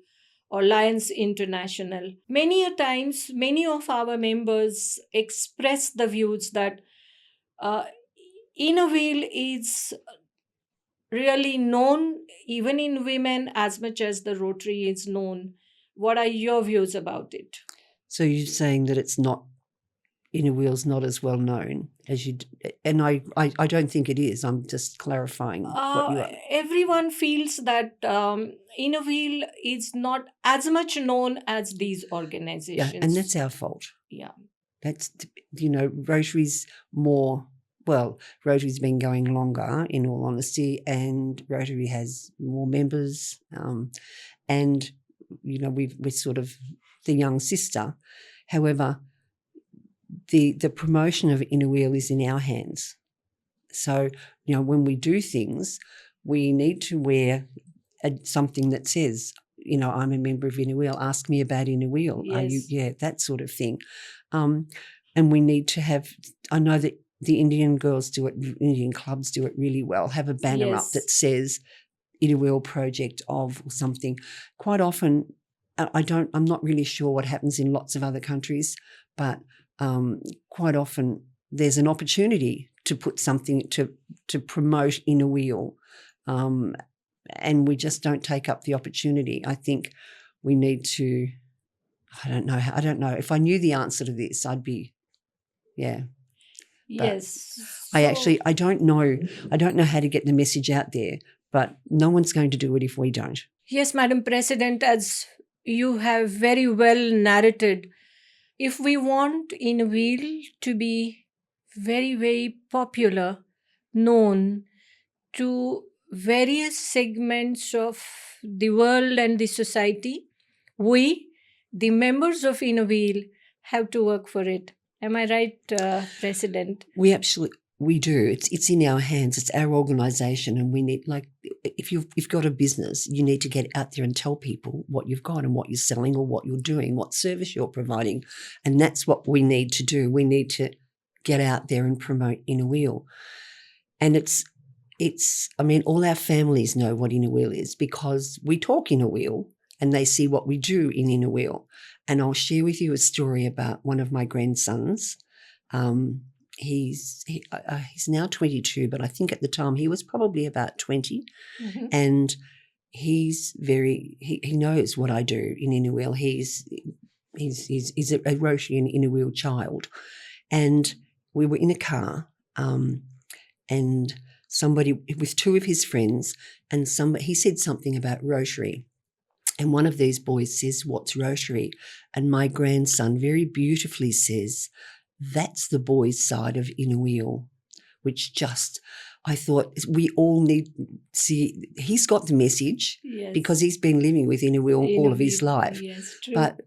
or Lions International. Many a times, many of our members express the views that uh, Innoville is really known even in women as much as the Rotary is known. What are your views about it? So you're saying that it's not, Inner Wheel's not as well known as you, and I don't think it is. I'm just clarifying what you are. Everyone feels that Innoville is not as much known as these organizations. Yeah, and that's our fault. Yeah. That's, Rotary's more, well, Rotary's been going longer, in all honesty, and Rotary has more members, and we're sort of the young sister. However, the promotion of Inner Wheel is in our hands. So when we do things, we need to wear something that says, I'm a member of Inner Wheel. Ask me about Inner Wheel. Yes. Are you? Yeah, that sort of thing. And we need to have. I know that the Indian girls do it. Indian clubs do it really well. Have a banner up Yes. that says Inner Wheel Project of or something. Quite often, I'm not really sure what happens in lots of other countries, but quite often there's an opportunity to put something to promote Inner Wheel. And we just don't take up the opportunity. I think we need to, I don't know. If I knew the answer to this, I'd be, yeah. Yes. I don't know how to get the message out there, but no one's going to do it if we don't. Yes, Madam President, as you have very well narrated, if we want Innoville to be very, very popular, known to various segments of the world and the society, we, the members of Innoville, have to work for it. Am I right, President? We do. It's in our hands. It's our organisation, and we need, like, if you've got a business, you need to get out there and tell people what you've got and what you're selling or what you're doing, what service you're providing, and that's what we need to do. We need to get out there and promote Inner Wheel, and it's. I mean, all our families know what Inner Wheel is because we talk Inner Wheel and they see what we do in Inner Wheel. And I'll share with you a story about one of my grandsons. He's now 22, but I think at the time he was probably about 20. Mm-hmm. And he's he knows what I do in Inner Wheel. He's a Rotary and Inner Wheel child. And we were in a car and somebody with 2 of his friends, and he said something about Rotary. And one of these boys says, "What's Rotary?" And my grandson very beautifully says, "That's the boys' side of Inuil," which just, I thought, we all need see. He's got the message Yes. because he's been living with Inuil all of his Inuvial, life. yes, true. But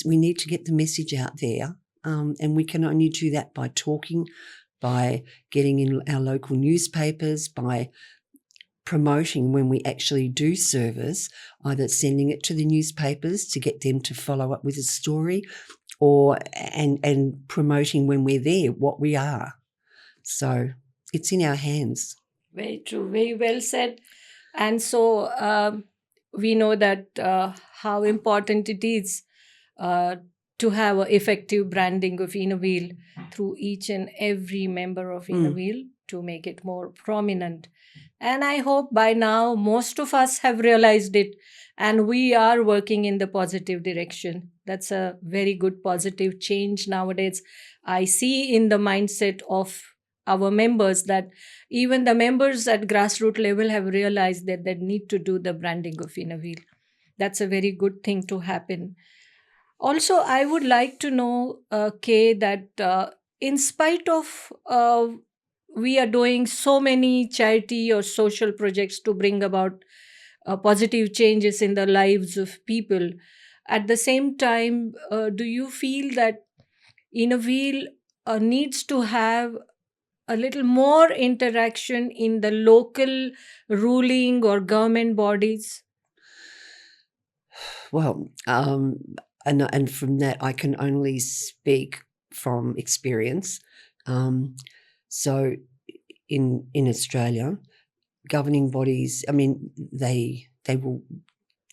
we need to get the message out there, and we can only do that by talking, by getting in our local newspapers, by promoting when we actually do service, either sending it to the newspapers to get them to follow up with a story, or and promoting when we're there what we are. So it's in our hands. Very true. Very well said. And so we know that how important it is uh, to have an effective branding of Innoville through each and every member of Innoville to make it more prominent. And I hope by now most of us have realized it and we are working in the positive direction. That's a very good positive change nowadays. I see in the mindset of our members that even the members at grassroots level have realized that they need to do the branding of Innoville. That's a very good thing to happen. Also, I would like to know, Kay, that in spite of we are doing so many charity or social projects to bring about positive changes in the lives of people, at the same time, do you feel that Innoville needs to have a little more interaction in the local ruling or government bodies? Well, and from that, I can only speak from experience. So, in Australia, governing bodies, I mean, they will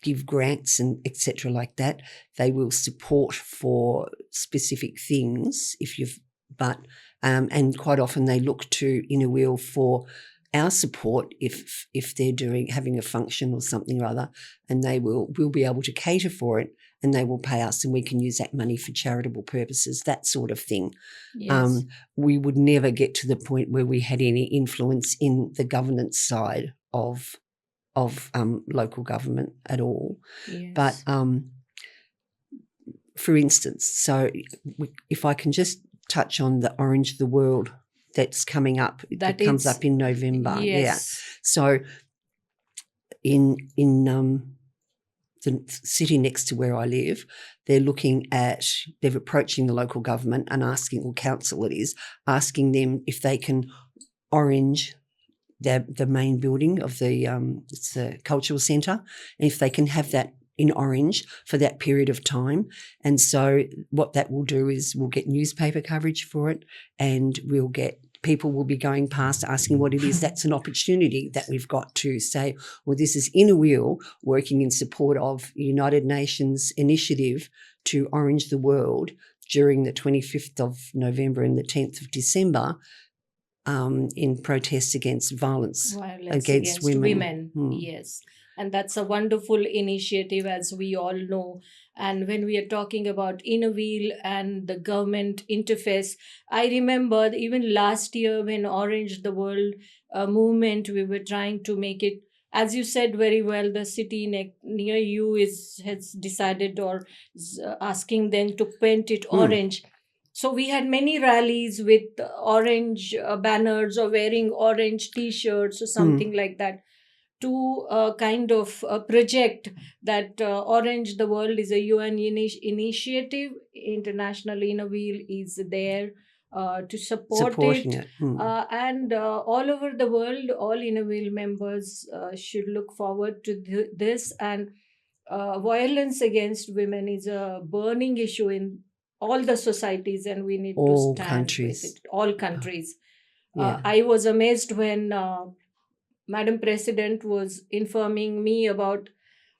give grants and etc. like that. They will support for specific things but and quite often they look to Innerwheel for our support if they're having a function or something or other, and we'll be able to cater for it, and they will pay us, and we can use that money for charitable purposes, that sort of thing. Yes. We would never get to the point where we had any influence in the governance side of local government at all. Yes. But for instance, so if I can just touch on the Orange the World that's coming up, that comes up in November. Yes. Yeah. So in the city next to where I live, they're approaching the local government and asking asking them if they can orange the main building of it's the cultural centre, and if they can have that in orange for that period of time. And so what that will do is we'll get newspaper coverage for it, and people will be going past asking what it is. That's an opportunity that we've got to say, well, this is Innerwheel working in support of United Nations initiative to orange the world during the 25th of November and the 10th of December, in protests against violence against women. Yes. And that's a wonderful initiative, as we all know. And when we are talking about Innoville and the government interface, I remember even last year when Orange the World movement, we were trying to make it, as you said very well, the city near you has decided or is asking them to paint it orange. So we had many rallies with orange banners or wearing orange t-shirts or something like that to kind of project that Orange the World is a UN initiative. International Innoville is there to support Supporting it. it. And all over the world, all Innoville members should look forward to this. And violence against women is a burning issue in all the societies, and we need All to stand countries. with it. All countries. Yeah. I was amazed when Madam President was informing me about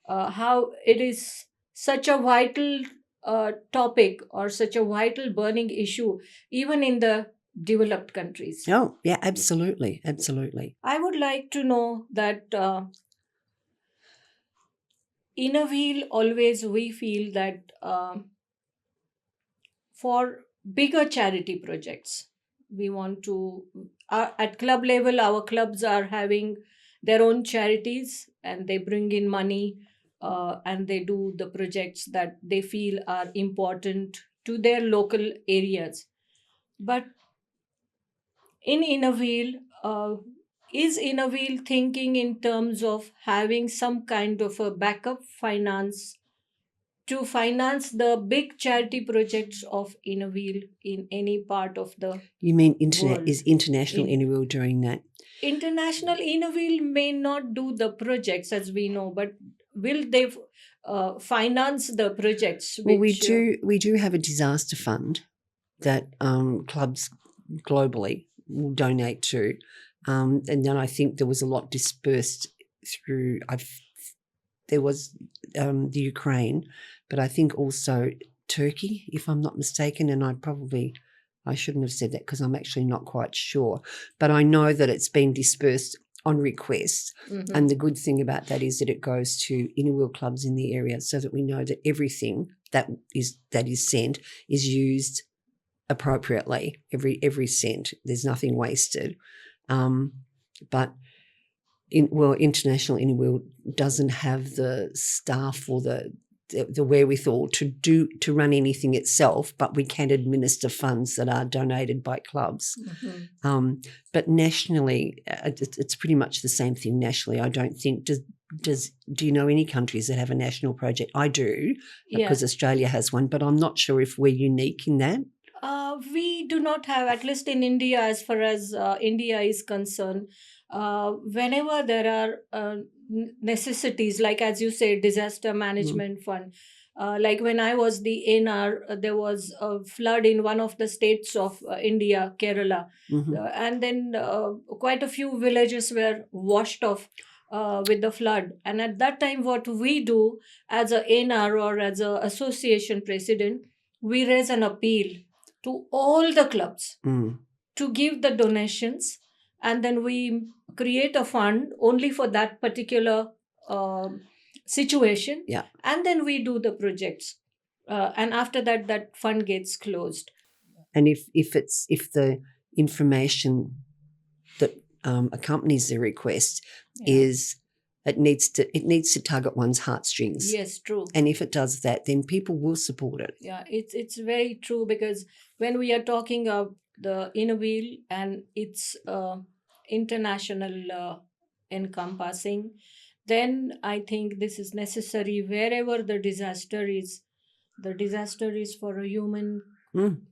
how it is such a vital topic or such a vital burning issue, even in the developed countries. Oh, yeah, absolutely. Absolutely. I would like to know that in a wheel, always we feel that for bigger charity projects, we want to, at club level, our clubs are having their own charities and they bring in money and they do the projects that they feel are important to their local areas. But in Innovale, is Innovale thinking in terms of having some kind of a backup finance to finance the big charity projects of Innovale in any part of the You mean world? is International In Innerwheel doing that? International Innovale may not do the projects as we know, but will they finance the projects Well, which? we do have a disaster fund that clubs globally will donate to, and then I think there was a lot dispersed through. There was the Ukraine, but I think also Turkey, if I'm not mistaken, and I shouldn't have said that because I'm actually not quite sure, but I know that it's been dispersed on request. Mhm. And the good thing about that is that it goes to inner-wheel clubs in the area so that we know that everything that is sent is used appropriately, every cent. There's nothing wasted. But International Innerwheel doesn't have the staff or the wherewithal to run anything itself, but we can administer funds that are donated by clubs. Mhm. But nationally, it's pretty much the same thing nationally. I don't think do you know any countries that have a national project? I do, Yeah. because Australia has one, but I'm not sure if we're unique in that. We do not have, at least in India, as far as India is concerned, whenever there are necessities, like as you said, disaster management fund. Like when I was the NR, there was a flood in one of the states of India, Kerala, Mhm. and then quite a few villages were washed off with the flood. And at that time, what we do as a NR or as a association president, we raise an appeal to all the clubs Mm. to give the donations, and then we create a fund only for that particular situation. Yeah. And then we do the projects, and after that, that fund gets closed. And if the information that accompanies the request Yeah. is it needs to tug at one's heartstrings. Yes, true. And if it does that, then people will support it. Yeah, it's very true, because when we are talking of the Innovale and its international encompassing, then I think this is necessary wherever the disaster is. The disaster is for a Mm.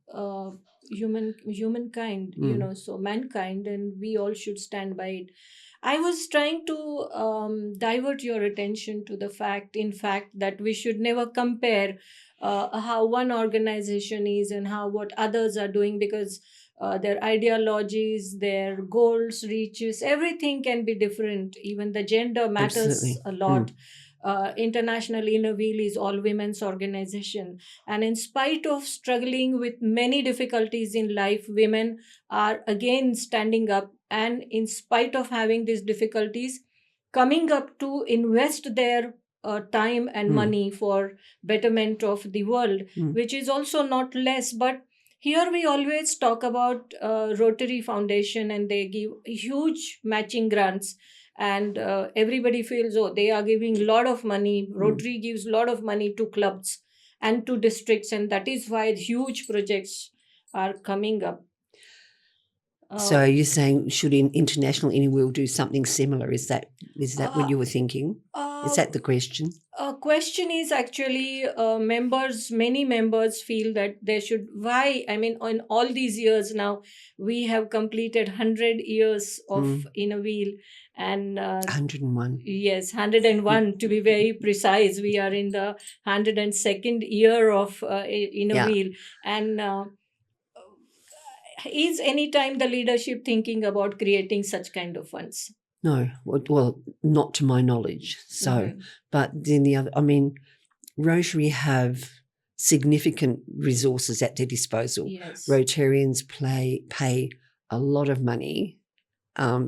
humankind, Mm. so mankind, and we all should stand by it. I was trying to divert your attention to the fact, in fact, that we should never compare how one organization is and how what others are doing, because their ideologies, their goals, reaches, everything can be different. Even the gender matters Absolutely. a lot. International Innovale is all women's organization, and in spite of struggling with many difficulties in life, women are again standing up, and in spite of having these difficulties, coming up to invest their time and money for betterment of the world, which is also not less. But here we always talk about Rotary Foundation, and they give huge matching grants, and everybody feels, oh, they are giving a lot of money. Rotary gives a lot of money to clubs and to districts, and that is why huge projects are coming up. So you're saying should International Innerwheel do something similar? Is that what you were thinking? Is that the question? Question is actually, many members feel that they should, why, I mean, in all these years now, we have completed 100 years of Innovale, and 101. yes, 101 to be very precise. We are in the 102nd year of Innovale. And is any time the leadership thinking about creating such kind of funds? No, well, not to my knowledge. So, Mhm. but then the other, I mean, Rotary have significant resources at their disposal. Yes. Rotarians pay a lot of money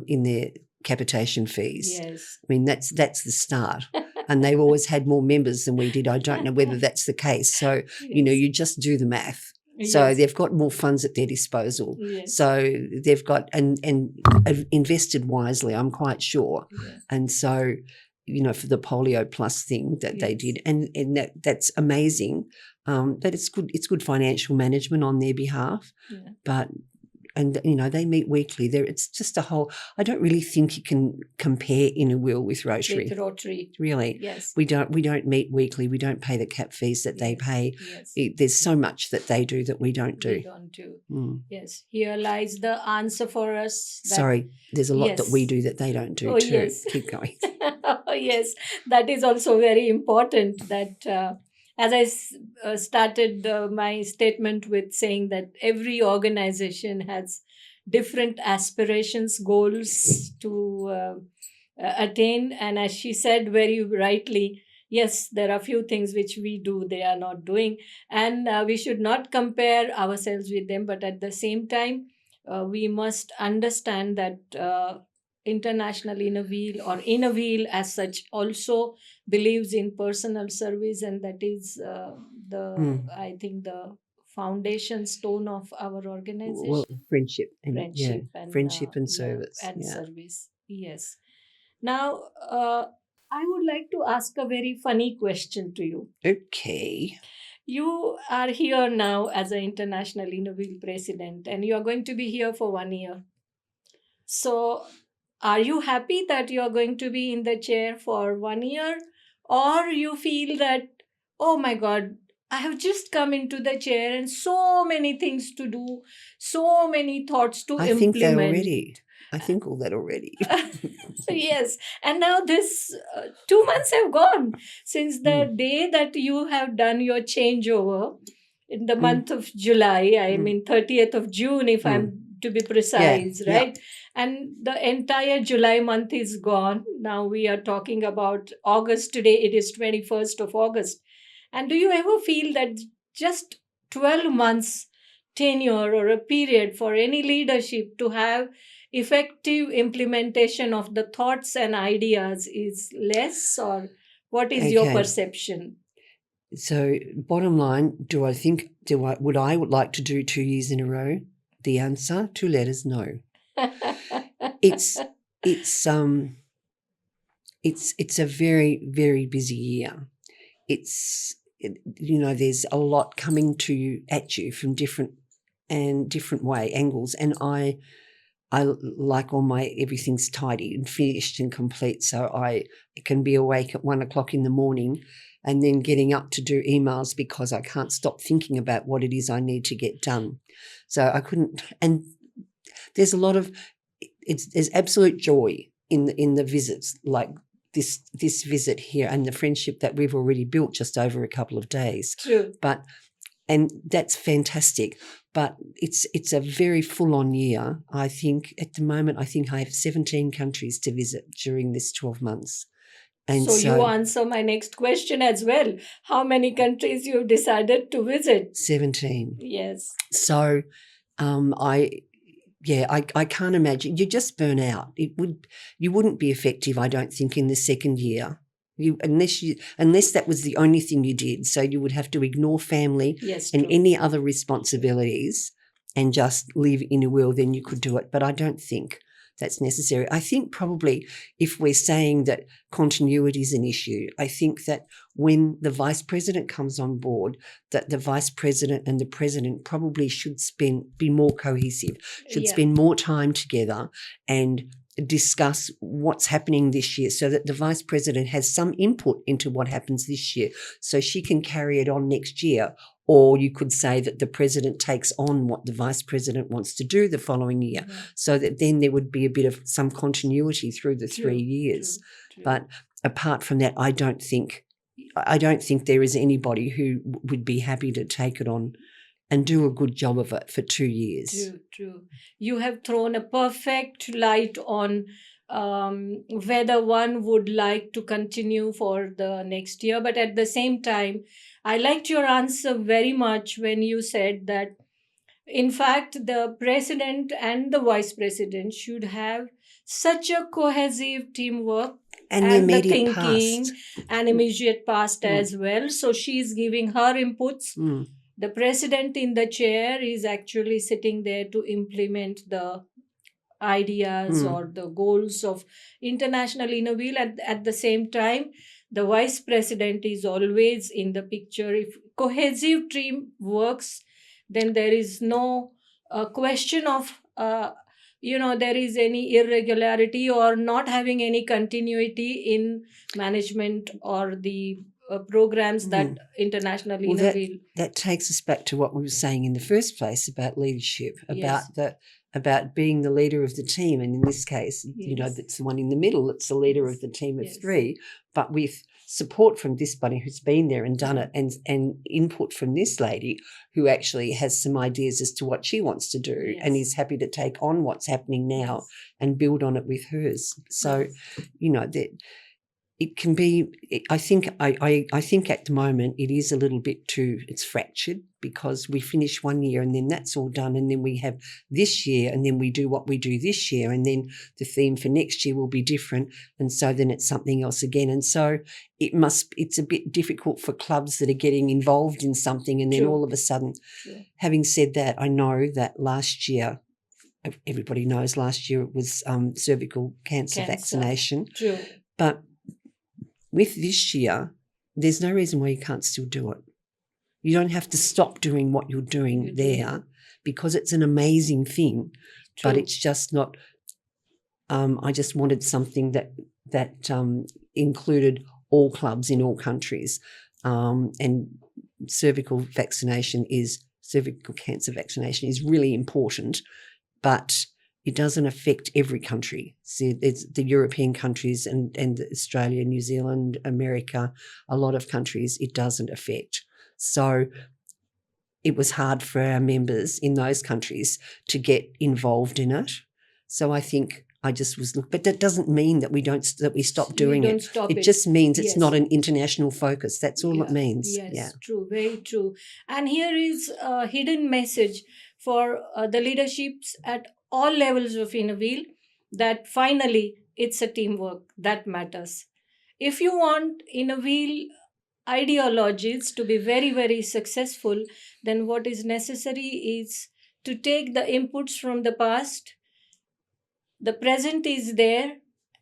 in their capitation fees. Yes. I mean, that's the start. And they've always had more members than we did. I don't know whether that's the case. So, you just do the math. So Yes. they've got more funds at their disposal. Yes. So they've got and invested wisely, I'm quite sure. Yeah. And so for the Polio Plus thing that they Yes. did, and that's amazing. But it's good financial management on their behalf. Yeah. But they meet weekly. It's just a whole. I don't really think you can compare Inner Wheel with Rotary. With Rotary. Really, Yes. we don't meet weekly. We don't pay the cap fees that they Yes. pay. Yes. There's so much that they do that we don't do. We don't do. Yes. Here lies the answer for us. Sorry, there's a lot that we do that they don't do too. Yes. Keep going. Yes, that is also very important. That as I started my statement with saying that every organization has different aspirations, goals to attain, and as she said very rightly, yes, there are few things which we do they are not doing, and we should not compare ourselves with them, but at the same time we must understand that international inner wheel or inner wheel as such also believes in personal service, and that is I think the foundation stone of our organization. Well, friendship and Friendship and service and service. Yes. Now I would like to ask a very funny question to you. Okay. You are here now as an international inner wheel president, and you are going to be here for 1 year. So are you happy that you are going to be in the chair for 1 year, or you feel that, oh my god, I have just come into the chair and so many things to do, so many thoughts to I think that implement. already. I think all that already. Yes, and now this 2 months have gone since the day that you have done your changeover in the month of July. I mean 30th of June, if I'm to be precise, Yeah, right? And the entire July month is gone. Now we are talking about August. Today it is 21st of August. And do you ever feel that just 12 months tenure or a period for any leadership to have effective implementation of the thoughts and ideas is less, or what is your Okay. perception? So, bottom line, would I like to do 2 years in a row? The answer, 2 letters, no. It's a very, very busy year. There's a lot coming at you from different angles, and I like all my everything's tidy and finished and complete, so I can be awake at 1:00 in the morning and then getting up to do emails because I can't stop thinking about what it is I need to get done. So I couldn't, and there's a lot of there's absolute joy in the visits, like this visit here and the friendship that we've already built just over a couple of days. True. And that's fantastic. But it's a very full-on year. I think at the moment, I have 17 countries to visit during this 12 months. And so you answer my next question as well. How many countries you've decided to visit? 17. Yes. So I can't imagine. You just burn out. You wouldn't be effective, I don't think, in the second year. Unless that was the only thing you did. So you would have to ignore family and any other responsibilities and just live in a will, then you could do it. But I don't think that's necessary. I think probably if we're saying that continuity is an issue, I think that when the vice president comes on board, that the vice president and the president probably should be more cohesive, should spend more time together and discuss what's happening this year so that the vice president has some input into what happens this year so she can carry it on next year. Or you could say that the president takes on what the vice president wants to do the following year, so that then there would be a bit of some continuity through the 3 years. True. But apart from that, I don't think there is anybody who would be happy to take it on and do a good job of it for 2 years. True. You have thrown a perfect light on whether one would like to continue for the next year. But at the same time, I liked your answer very much when you said that, in fact, the president and the vice president should have such a cohesive teamwork and the immediate thinking past. And immediate past as well. So she's giving her inputs. The president in the chair is actually sitting there to implement the ideas Mm. or the goals of international Innoville. At the same time, the vice president is always in the picture. If cohesive team works, then there is no question of there is any irregularity or not having any continuity in management or the programs that Mm. international Well, that Innoville. that takes us back to what we were saying in the first place about leadership, Yes. about being the leader of the team, and in this case, Yes. that's the one in the middle. It's the leader Yes. of the team of Yes. three, but with support from this buddy who's been there and done it, and input from this lady who actually has some ideas as to what she wants to do and Yes. is happy to take on what's happening now Yes. and build on it with hers. So, Yes. that it can be. I think at the moment it is a little bit too. It's fractured because we finish one year and then that's all done, and then we have this year and then we do what we do this year, and then the theme for next year will be different, and so then it's something else again, and so it's a bit difficult for clubs that are getting involved in something, and then True. all of a sudden. True. Having said that, I know that last year. Everybody knows last year it was cervical cancer vaccination. True. But with this year, there's no reason why you can't still do it. You don't have to stop doing what you're doing there because it's an amazing thing, but it's just not. I just wanted something that included all clubs in all countries, and cervical cancer vaccination is really important, but it doesn't affect every country. See, it's the European countries and Australia, New Zealand, America, a lot of countries it doesn't affect. So it was hard for our members in those countries to get involved in it. So I think I just was, but that doesn't mean that we stop doing it. It just means it's not an international focus. That's all it means. Yes, Yeah. true, very true. And here is a hidden message for the leaderships at all levels of Innoville, that finally it's a teamwork that matters. If you want Innoville ideologies to be very, very successful, then what is necessary is to take the inputs from the past, the present is there,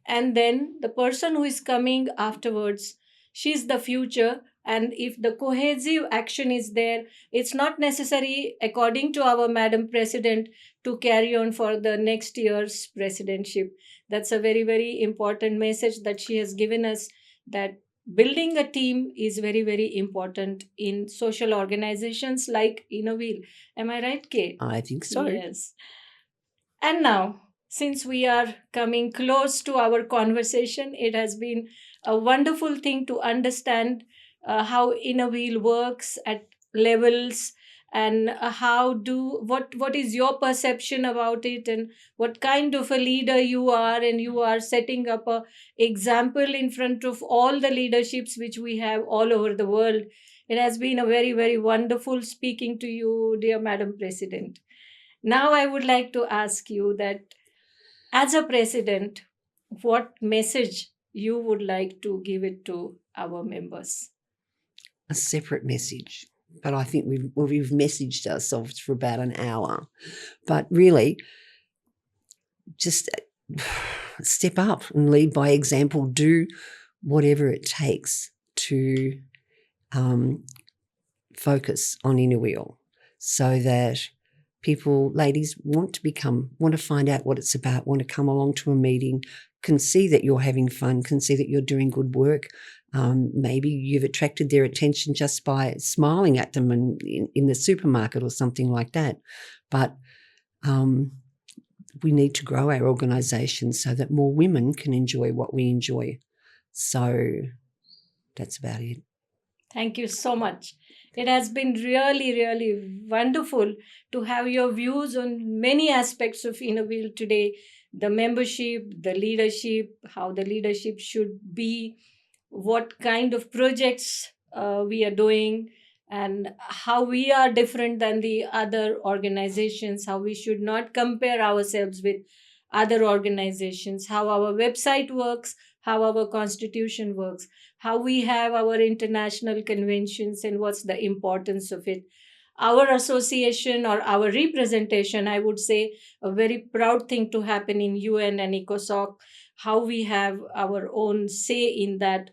and then the person who is coming afterwards, she's the future. And if the cohesive action is there, it's not necessary, according to our Madam President, to carry on for the next year's presidentship. That's a very, very important message that she has given us, that building a team is very, very important in social organizations like Innoville. Am I right, Kate? I think so. Yes. And now, since we are coming close to our conversation, it has been a wonderful thing to understand how Inner Wheel works at levels, and what is your perception about it, and what kind of a leader you are, and you are setting up a example in front of all the leaderships which we have all over the world. It has been a very, very wonderful speaking to you, dear Madam President. Now, I would like to ask you that as a president, what message you would like to give it to our members? A separate message, but I think we've messaged ourselves for about an hour. But really, just step up and lead by example. Do whatever it takes to focus on Inner Wheel, so that ladies want to find out what it's about, want to come along to a meeting, can see that you're having fun, can see that you're doing good work. Maybe you've attracted their attention just by smiling at them in the supermarket or something like that. But we need to grow our organisation so that more women can enjoy what we enjoy. So that's about it. Thank you so much. It has been really, really wonderful to have your views on many aspects of Innoville today: the membership, the leadership, how the leadership should be, what kind of projects we are doing, and how we are different than the other organizations, how we should not compare ourselves with other organizations, how our website works, how our constitution works, how we have our international conventions, and what's the importance of it. our association or our representation, I would say, a very proud thing to happen in UN and ECOSOC, how we have our own say in that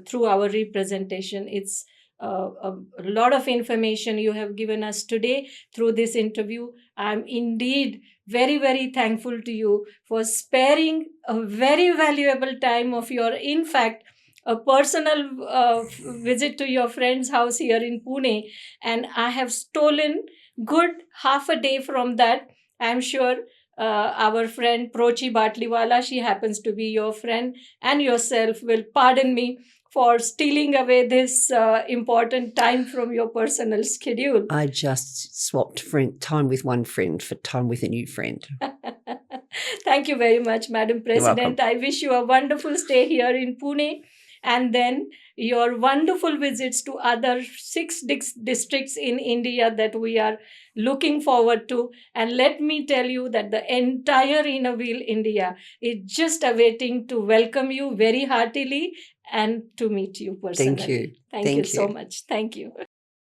through our representation. It's a lot of information you have given us today through this interview. I'm indeed very, very thankful to you for sparing a very valuable time of your, in fact, a personal visit to your friend's house here in Pune, and I have stolen good half a day from that. I'm sure our friend Prochi Batliwala, she happens to be your friend, and yourself will pardon me for stealing away this important time from your personal schedule. I just swapped time with one friend for time with a new friend. Thank you very much, Madam President. I wish you a wonderful stay here in Pune, and then your wonderful visits to other six districts in India that we are looking forward to. And let me tell you that the entire Innoville India is just awaiting to welcome you very heartily and to meet you personally. Thank you. Thank you so much. Thank you.